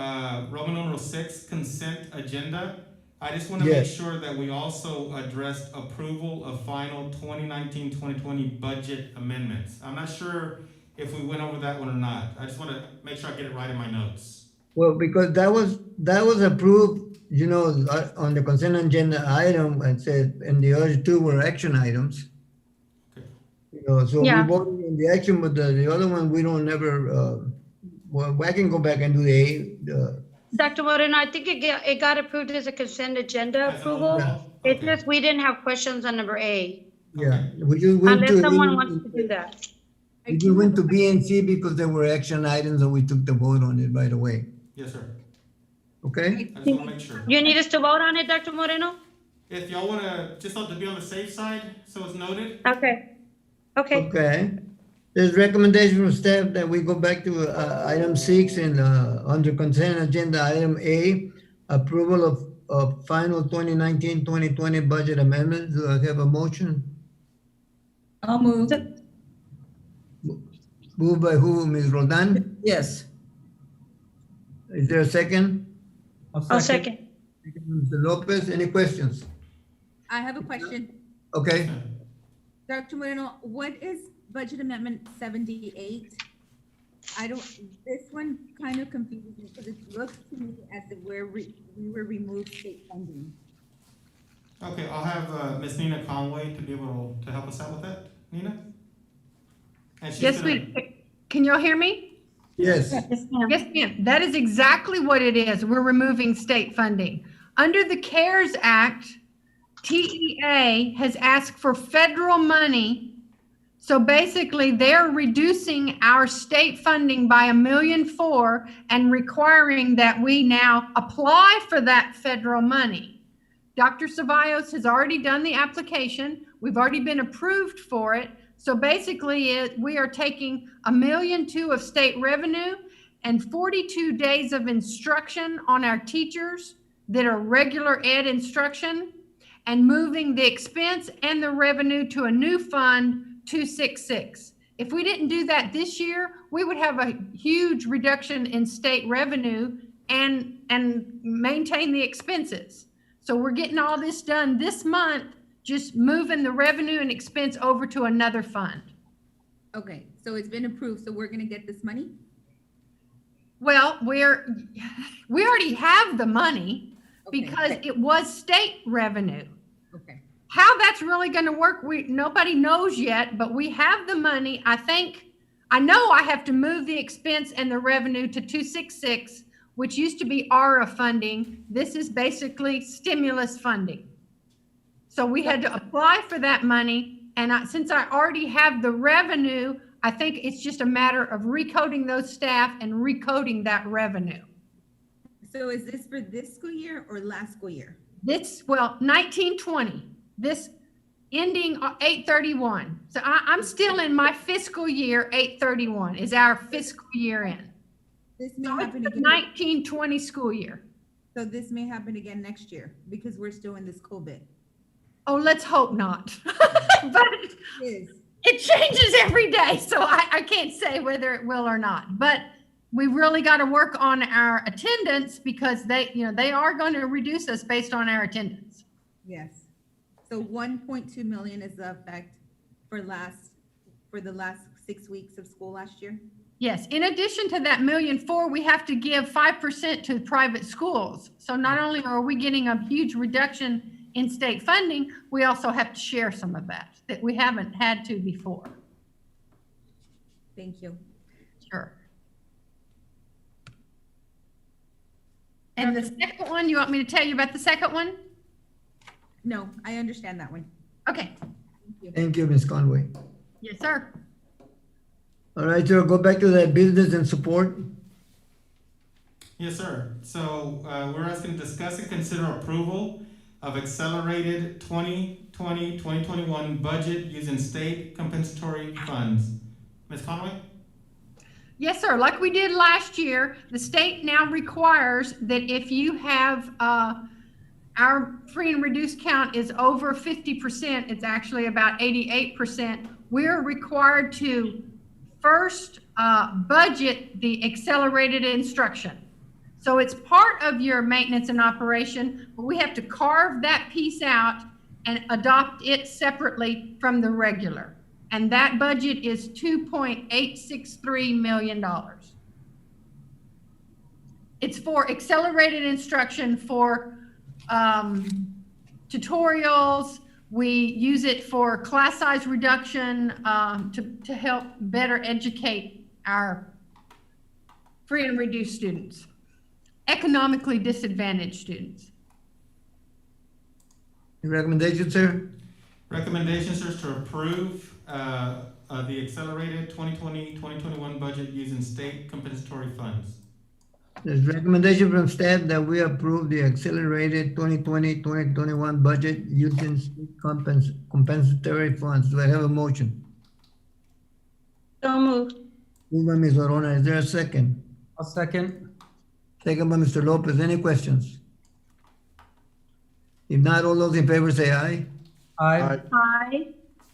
Roman numeral 6, consent agenda, I just want to make Yes. sure that we also addressed approval of final 2019-2020 budget amendments. I'm not sure if we went over that one or not. I just want to make sure I get it right in my notes. Well, because that was approved, on the consent agenda item, and said, and the other two were action items. Okay. So we Yeah. voted on the action, but the other one, we don't never, well, I can go back and do the Dr. Moreno, I think it got approved as a consent agenda As an approval. overall? It's Okay. just we didn't have questions on number A, yeah. We just went unless to, someone wants to do that. we just went to B and C because there were action items and we took the vote on it right away. Yes, sir. Okay? I just want to make sure. You need us to vote on it, Dr. Moreno? If y'all want to, just to be on the safe side, so it's noted. Okay. Okay. Okay. There's recommendation from staff that we go back to item 6 and under consent agenda, item A, approval of final 2019-2020 budget amendments. Do I have a motion? I'll move. Moved by who, Ms. Roldan? Yes. Is there a second? I'll second. Mr. Lopez, any questions? I have a question. Okay, Dr. Moreno, what is budget amendment 78. This one kind of confuses me because it looks to me as if we were removed state funding. Okay, I'll have Ms. Nina Conway to be able to help us out with that. Nina? And she's Yes, gonna- can y'all hear me? Yes, Yes, ma'am. That is exactly what it is. We're removing state funding. Under the CARES Act, TEA has asked for federal money. So basically, they're reducing our state funding by $1.4 million and requiring that we now apply for that federal money. Dr. Ceballos has already done the application. We've already been approved for it. So basically, we are taking $1.2 million of state revenue and 42 days of instruction on our teachers that are regular ed instruction and moving the expense and the revenue to a new fund, 266. If we didn't do that this year, we would have a huge reduction in state revenue and maintain the expenses. So we're getting all this done this month, just moving the revenue and expense over to another fund. Okay, so it's been approved, so we're gonna get this money? Well, we already have the money Okay, because it was state revenue. Okay, How that's really going to work, nobody knows yet, but we have the money. I know I have to move the expense and the revenue to 266, which used to be ARA funding. This is basically stimulus funding. So we had to apply for that money. And since I already have the revenue, I think it's just a matter of recoding those staff and recoding that revenue. so is this for this school year or last school year? 1920, this ending 8/31. So I'm still in my fiscal year. 8/31 is our fiscal year end. This may So it's happen the again. 1920 school year. So this may happen again next year because we're still in this COVID. Oh, let's hope not. But Yes. it changes every day, so I can't say whether it will or not. But we really got to work on our attendance because they are going to reduce us based on our attendance. Yes. So 1.2 million is the effect for the last 6 weeks of school last year? Yes, in addition to that $1.4 million, we have to give 5% to private schools. So not only are we getting a huge reduction in state funding, we also have to share some of that we haven't had to before. Thank you. Sure. And the second one, you want me to tell you about the second one? No, I understand that one. Okay. Thank you. thank you, Ms. Conway. Yes, sir. All right, so go back to that business and support. Yes, sir. So we're asking to discuss and consider approval of accelerated 2020-2021 budget using state compensatory funds. Ms. Conway? Yes, sir. Like we did last year, the state now requires that if you have our free and reduced count is over 50%, it's actually about 88%, we're required to first budget the accelerated instruction. So it's part of your maintenance and operation, but we have to carve that piece out and adopt it separately from the regular. And that budget is $2.863 million. It's for accelerated instruction for tutorials. We use it for class size reduction to help better educate our free and reduced students, economically disadvantaged students. Your recommendation, sir? Recommendations are to approve the accelerated 2020-2021 budget using state compensatory funds. There's recommendation from staff that we approve the accelerated 2020-2021 budget using compensatory funds. Do I have a motion? So moved. Moved by Ms. Varona. Is there a second? I'll second. Second by Mr. Lopez. Any questions? If not, all those in favor say aye. Aye. Aye.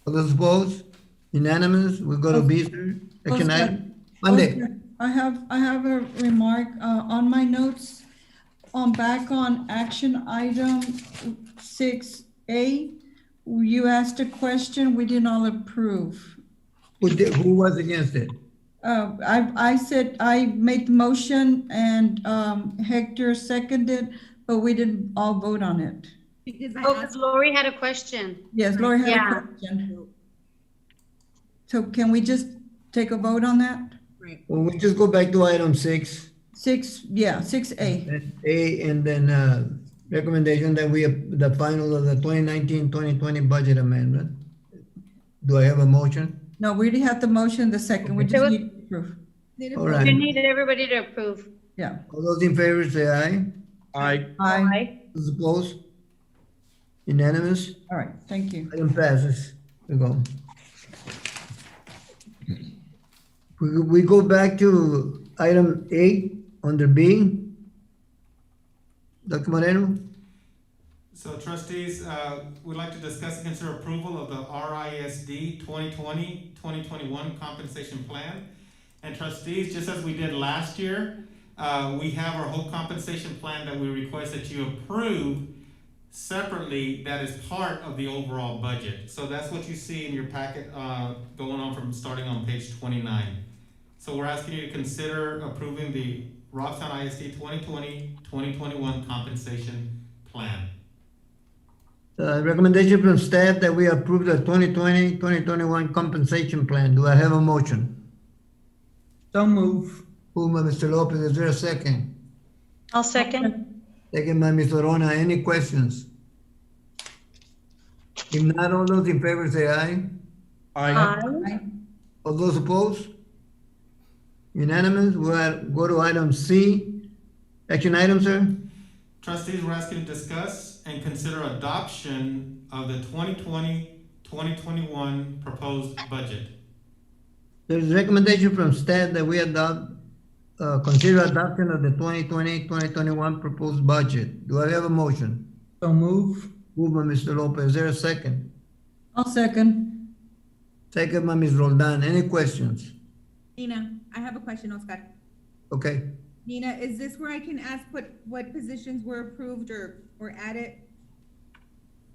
All those opposed? Unanimous? We go to B, sir. Action item. Monday. I have a remark on my notes. Back on action item 6A, you asked a question we did not approve. Who was against it? I said, I made the motion and Hector seconded, but we didn't all vote on it. Because I Oh, asked, Lori had a question. Yes, Lori had Yeah. a question. So can we just take a vote on that? right, Well, we just go back to item 6, 6A. and A, and then recommendation that the final of the 2019-2020 budget amendment. Do I have a motion? No, we already had the motion, the second, we Okay. just need to approve. need a All vote. right. You need everybody to approve. Yeah. All those in favor say aye. Aye. Aye. Those opposed? Unanimous? All right, thank you. Item passes. We go. We go back to item 8 under B. Dr. Moreno? So trustees, we'd like to discuss and consider approval of the RISD 2020-2021 compensation plan. And trustees, just as we did last year, we have our whole compensation plan that we request that you approve separately, that is part of the overall budget. So that's what you see in your packet, going on from starting on page 29. So we're asking you to consider approving the Robstown ISD 2020-2021 compensation plan. Recommendation from staff that we approve the 2020-2021 compensation plan. Do I have a motion? So move. Moved by Mr. Lopez. Is there a second? I'll second. Second by Ms. Orona. Any questions? If not, all those in favor say aye. Aye. All those opposed? Unanimous. We'll go to item C. Action item, sir? Trustees, we're asking to discuss and consider adoption of the 2020-2021 proposed budget. There's a recommendation from staff that we consider adoption of the 2020-2021 proposed budget. Do I have a motion? So move. Moved by Mr. Lopez. Is there a second? I'll second. Second by Ms. Roldan. Any questions? Nina, I have a question, Oscar. Okay. Nina, is this where I can ask what positions were approved or added?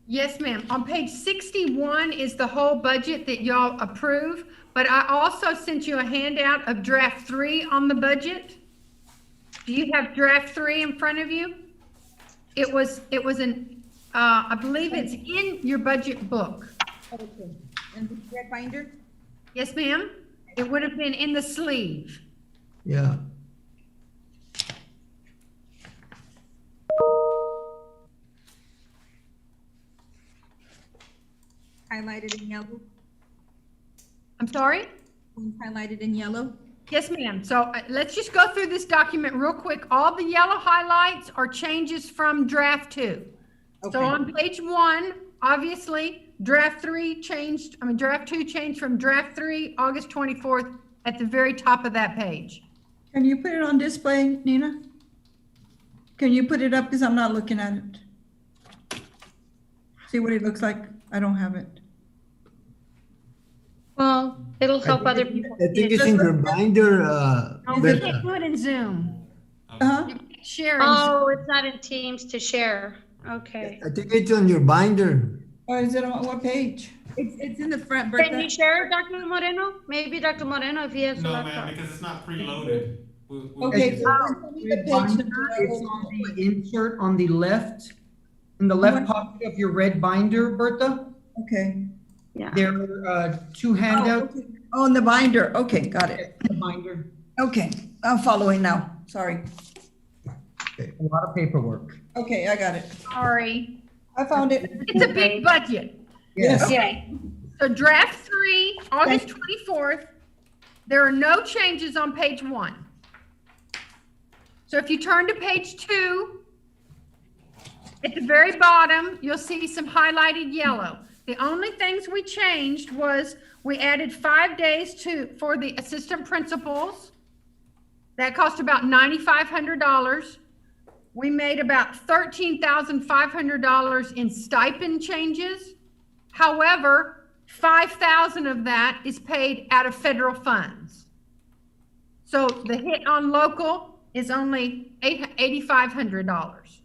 Yes, ma'am. On page 61 is the whole budget that y'all approve, but I also sent you a handout of draft 3 on the budget. Do you have draft 3 in front of you? It was I believe it's in your budget book. Okay. And the red binder? Yes, ma'am. It would have been in the sleeve. Yeah. Highlighted in yellow? I'm sorry? Highlighted in yellow? Yes, ma'am. So let's just go through this document real quick. All the yellow highlights are changes from draft 2. Okay. So on page 1, obviously, draft 2 changed from draft 3, August 24th, at the very top of that page. Can you put it on display, Nina? Can you put it up, because I'm not looking at it? See what it looks like? I don't have it. Well, it'll help other people. I think it's in your binder, Oh, we Berta. can't do it in Zoom. Uh-huh. You can't share in Zoom. Oh, it's not in Teams to share. Okay. I think it's on your binder. Or is it on what page? It's in the front, Can Bertha. you share it, Dr. Moreno? Maybe Dr. Moreno, if he has a No, ma'am, laptop. because it's not preloaded. Okay. It's- so tell me the Red page binder, number. it's on the insert on the left, in the left pocket of your red binder, Bertha. Okay. Yeah. There are 2 Oh, handouts okay. Oh, in the binder. Okay, got it. in the binder. Okay, I'm following now. Sorry. A lot of paperwork. Okay, I got it. Sorry. I found it. It's a big budget. Yes. Okay. So draft 3, August 24th, there are no changes on page 1. So if you turn to page 2, at the very bottom, you'll see some highlighted yellow. The only things we changed was we added 5 days for the assistant principals. That cost about $9,500. We made about $13,500 in stipend changes. However, $5,000 of that is paid out of federal funds. So the hit on local is only $8,500.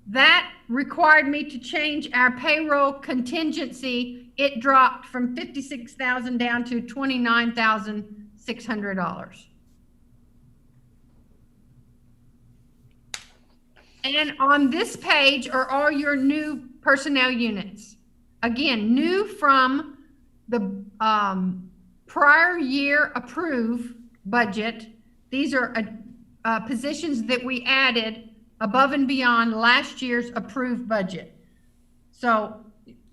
that required me to change our payroll contingency. It dropped from 56,000 down to $29,600. And on this page are all your new personnel units. Again, new from the prior year approved budget. These are positions that we added above and beyond last year's approved budget. So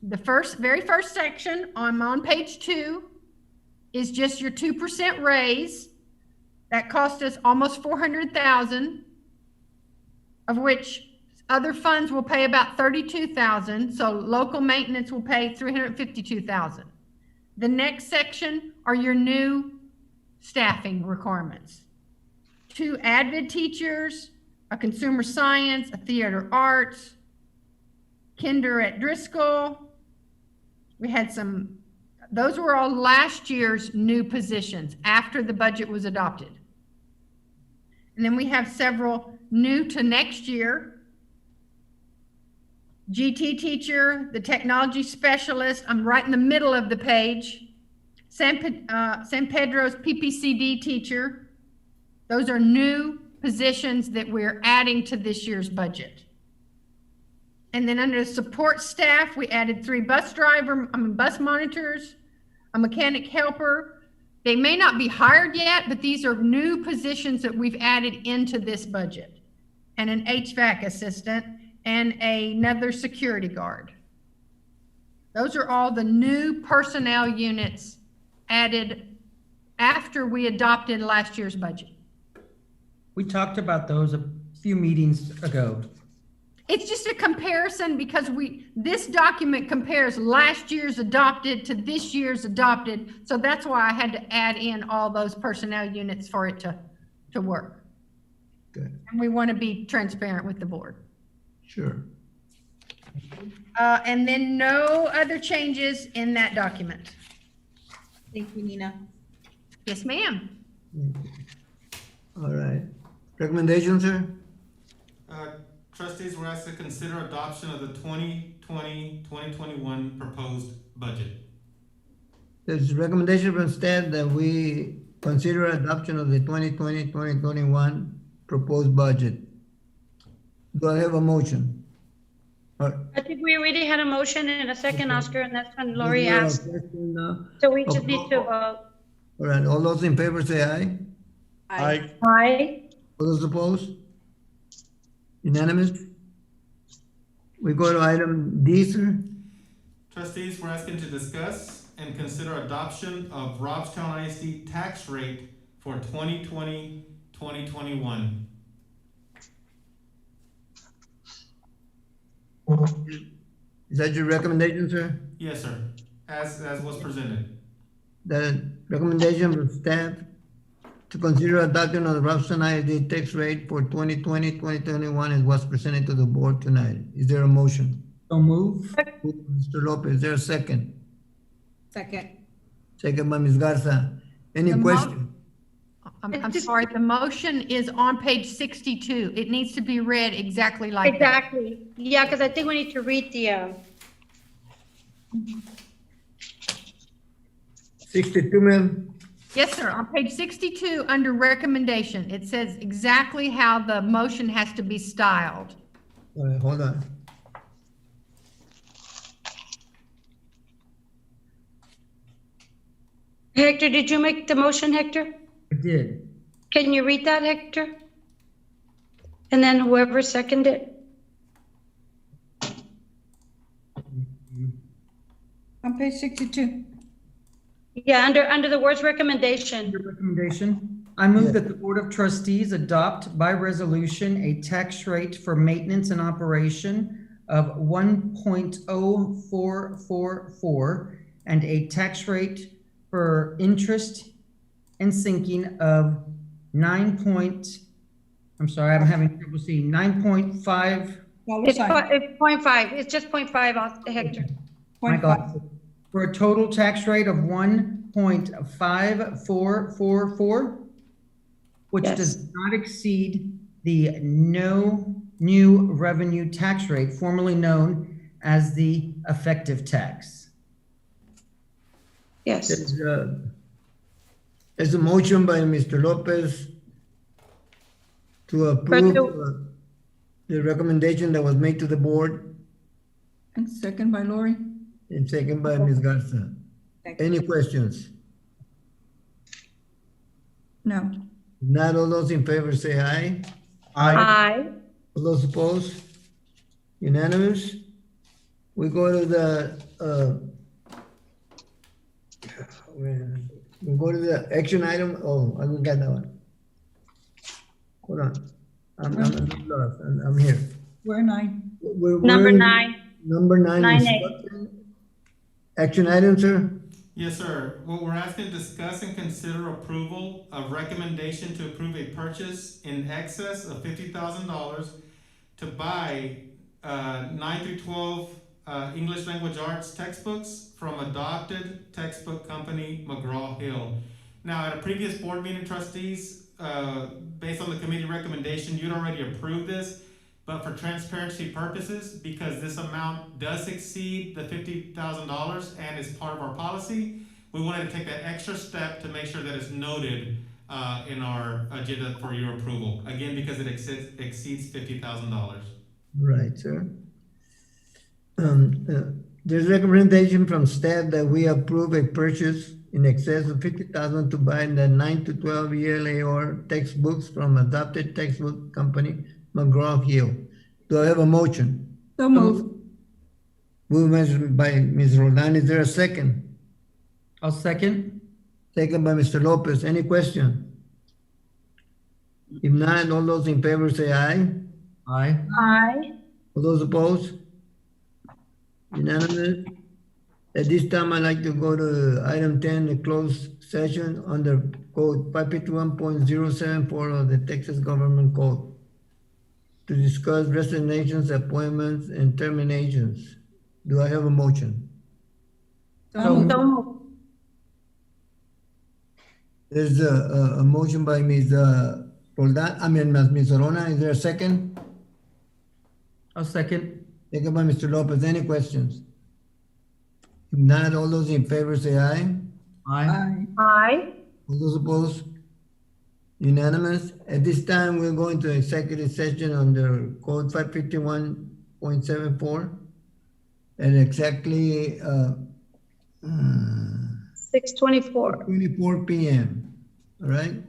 the very first section on page 2 is just your 2% raise. That cost us almost $400,000, of which other funds will pay about $32,000. So local maintenance will pay $352,000. The next section are your new staffing requirements. 2 ADVID teachers, a consumer science, a theater arts, kinder at Driscoll. We had those were all last year's new positions after the budget was adopted. And then we have several new to next year. GT teacher, the technology specialist, I'm right in the middle of the page. San Pedro's PPCD teacher. Those are new positions that we're adding to this year's budget. And then under support staff, we added 3 bus monitors, a mechanic helper. They may not be hired yet, but these are new positions that we've added into this budget. And an HVAC assistant and another security guard. Those are all the new personnel units added after we adopted last year's budget. We talked about those a few meetings ago. It's just a comparison because this document compares last year's adopted to this year's adopted. So that's why I had to add in all those personnel units for it to work. Good. And we want to be transparent with the board. Sure. And then no other changes in that document. Thank you, Nina. Yes, ma'am. All right. Recommendation, sir? Trustees, we're asked to consider adoption of the 2020-2021 proposed budget. There's a recommendation from staff that we consider adoption of the 2020-2021 proposed budget. Do I have a motion? I think we already had a motion and a second, Oscar, and that's when Lori Is there a asked. question, So we just need to vote. All right, all those in favor say aye. Aye. Aye. All those opposed? Unanimous? We go to item D, sir. Trustees, we're asking to discuss and consider adoption of Robstown ISD tax rate for 2020-2021. Is that your recommendation, sir? Yes, sir, as was presented. The recommendation from staff to consider adoption of the Robstown ISD tax rate for 2020-2021 is what's presented to the board tonight. Is there a motion? So move. Mr. Lopez, is there a second? Second. Second by Ms. Garza. Any The mo- question? I'm sorry, the motion is on page 62. It needs to be read exactly like that. Exactly. Yeah, because I think we need to read the, 62, ma'am? Yes, sir. On page 62, under recommendation, it says exactly how the motion has to be styled. All right, hold on. Hector, did you make the motion, Hector? I did. Can you read that, Hector? And then whoever seconded? On page 62. Yeah, under the words recommendation. Your recommendation? I move that the Board of Trustees adopt by resolution a tax rate for maintenance and operation of 1.0444 and a tax rate for interest and sinking of I'm sorry, I'm having trouble seeing, 9.5. It's 0.5. It's just 0.5, Hector. My God. For a total tax rate of 1.5444, which Yes. does not exceed the no new revenue tax rate, formerly known as the effective tax. Yes. There's a motion by Mr. Lopez to approve the recommendation that was made to the board, And second by Lori. and second by Ms. Garza. Any questions? No. Not all those in favor say aye. Aye. All those opposed? Unanimous? We go to the, we go to the action item. Oh, I got that one. Hold on. I'm lost. I'm here. We're nine. We're Number in 9. Number 9. 9A. instruction. Action item, sir? Yes, sir. What we're asking to discuss and consider approval of recommendation to approve a purchase in excess of $50,000 to buy 9 through 12 English language arts textbooks from adopted textbook company McGraw-Hill. Now, at a previous board meeting, trustees, based on the committee recommendation, you'd already approved this, but for transparency purposes, because this amount does exceed the $50,000 and is part of our policy, we wanted to take that extra step to make sure that it's noted in our agenda for your approval. Again, because it exceeds $50,000. Right, sir. There's recommendation from staff that we approve a purchase in excess of $50,000 to buy the 9 to 12 ELA textbooks from adopted textbook company McGraw-Hill. Do I have a motion? So moved. Moved by Ms. Roldan. Is there a second? I'll second. Second by Mr. Lopez. Any question? If not, all those in favor say aye. Aye. Aye. All those opposed? Unanimous? At this time, I'd like to go to item 10, the closed session under code 551.074 of the Texas Government Code to discuss resignations, appointments, and terminations. Do I have a motion? So moved. So moved. There's a motion by Ms. Roldan, Ms. Orona. Is there a second? I'll second. Second by Mr. Lopez. Any questions? If not, all those in favor say aye. Aye. Aye. Aye. All those opposed? Unanimous? At this time, we're going to executive session under code 551.74 at exactly 6:24. 24 p.m. All right?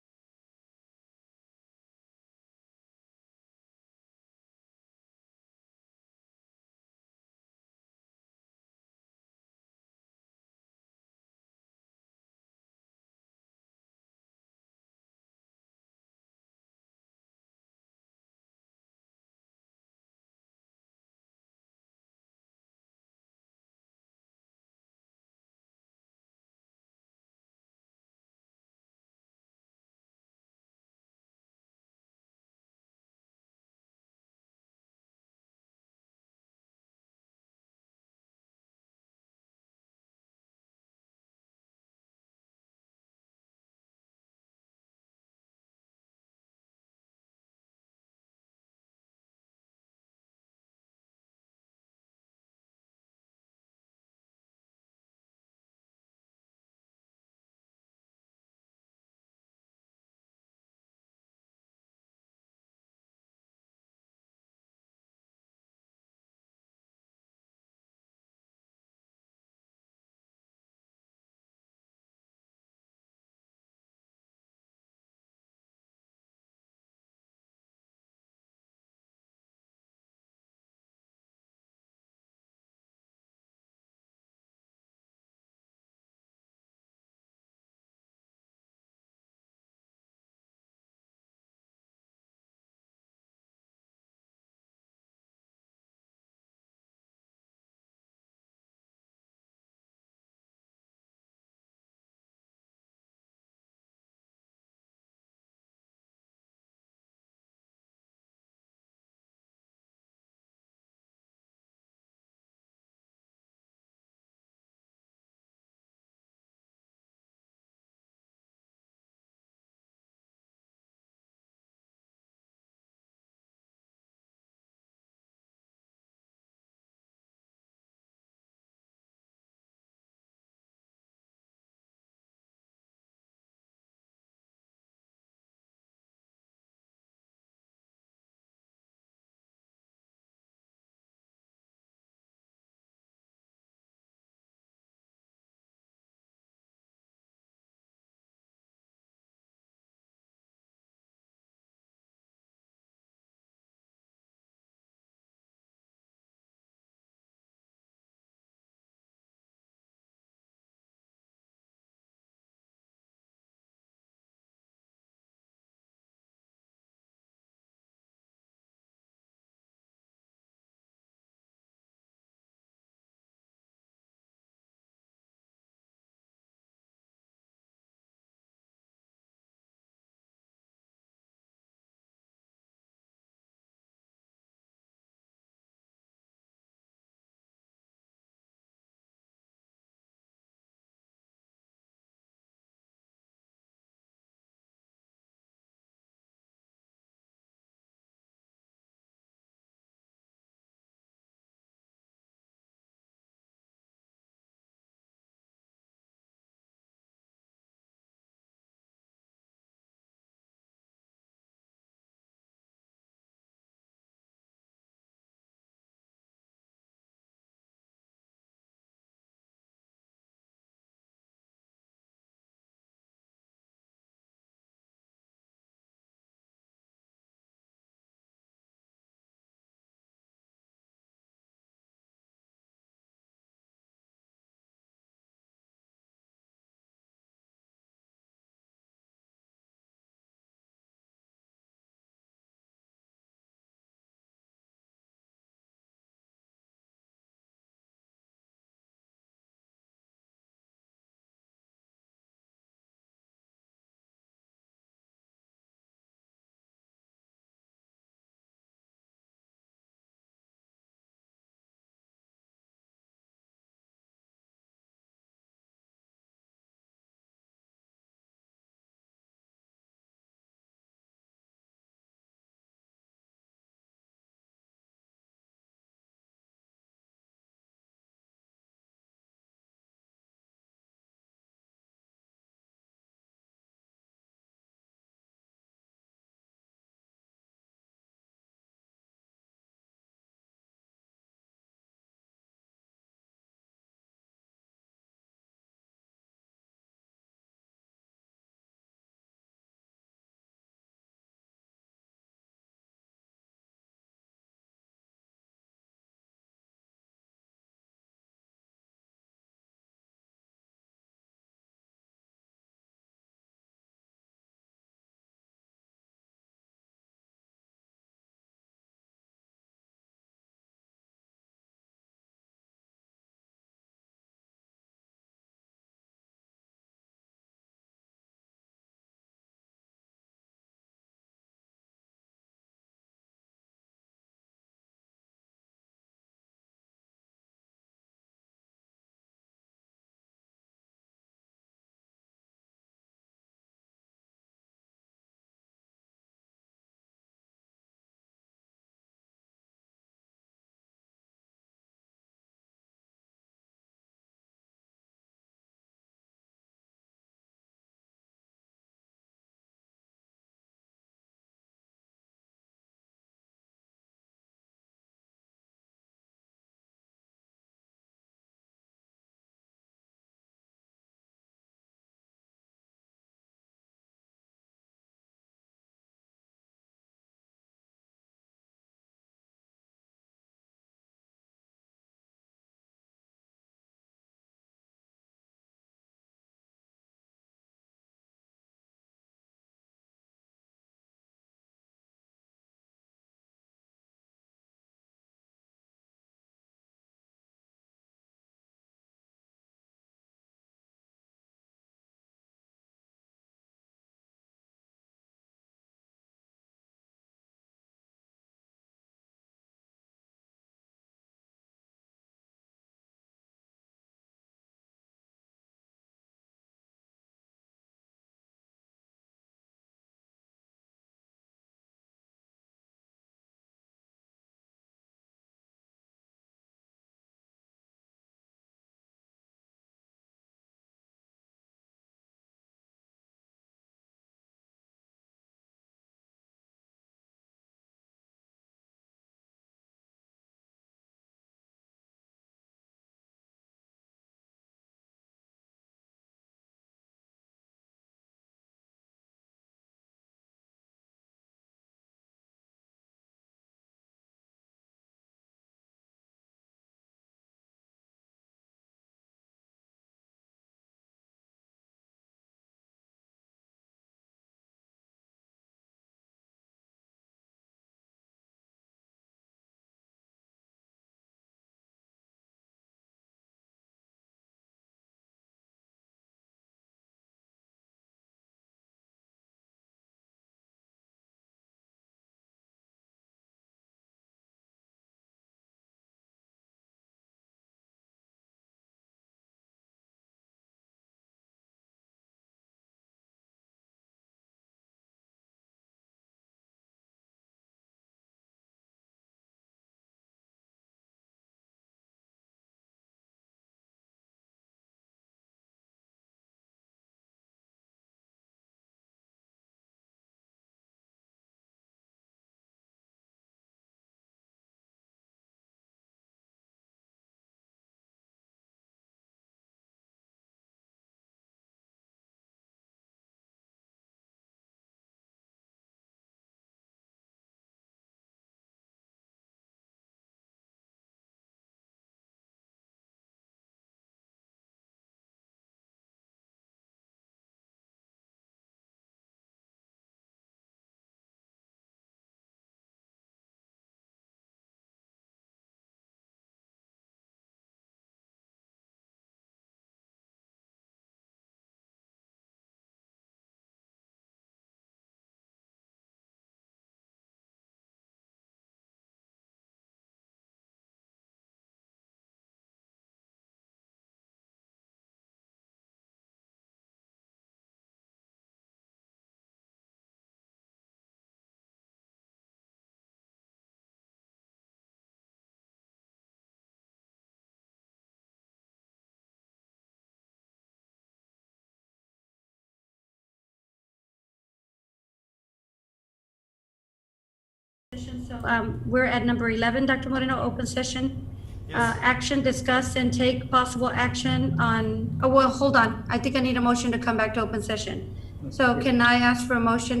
session. So we're at number 11, Dr. Moreno, open session. Yes. Action, discuss and take possible action on, oh, well, hold on. I think I need a motion to come back to open session. So can I ask for a motion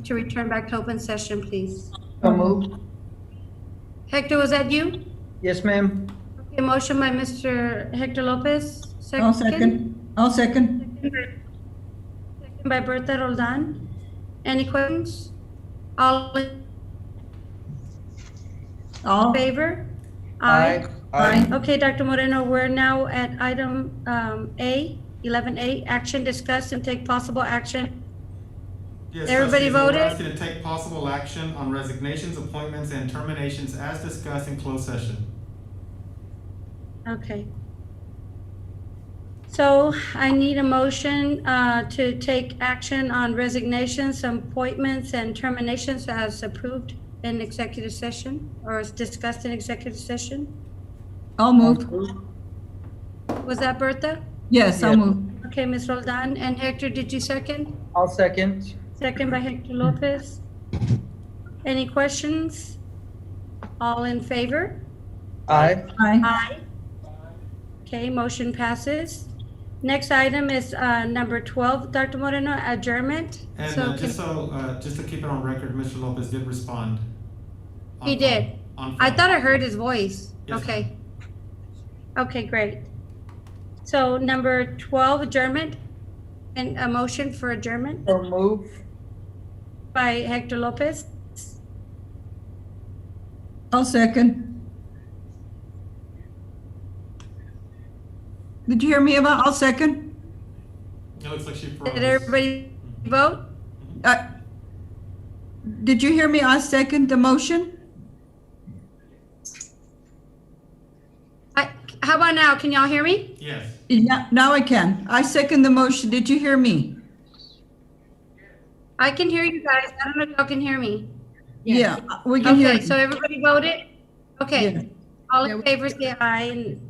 to return back to open session, please? So moved. Hector, was that you? Yes, ma'am. Okay, motion by Mr. Hector Lopez. I'll second. I'll second. Second by Bertha Roldan. Any questions? All in All. favor? Aye. Okay, Dr. Moreno, we're now at item 11A, action, discuss, and take possible action. Yes, Everybody trustees, we're voted? asking to take possible action on resignations, appointments, and terminations as discussed in closed session. Okay. So I need a motion to take action on resignations, appointments, and terminations as approved in executive session or as discussed in executive session. I'll move. Was that Bertha? Yes, I'll Yes. move. Okay, Ms. Roldan. And Hector, did you second? I'll second. Second by Hector Lopez. Any questions? All in favor? Aye. Aye. Aye. Okay, motion passes. Next item is number 12, Dr. Moreno, adjournment. And So just to keep it on record, Mr. Lopez did respond. on He phone- did. on I phone. thought I heard his voice. Yes, Okay. Okay, great. So number 12, adjournment, and a motion for adjournment So move. by Hector Lopez. I'll second. Did you hear me, Eva? I'll second. It looks like she froze. Did everybody vote? Did you hear me? I second the motion. How about now? Can y'all hear me? Yes. Now I can. I second the motion. Did you hear me? I can hear you guys. I don't know if y'all can hear me. Yeah, we can hear Okay, you. so everybody voted? Yeah. Okay. All Yeah, in we- favor, say aye. And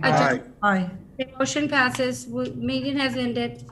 Aye. adjourn. Aye. Aye. The motion passes. Meeting has ended.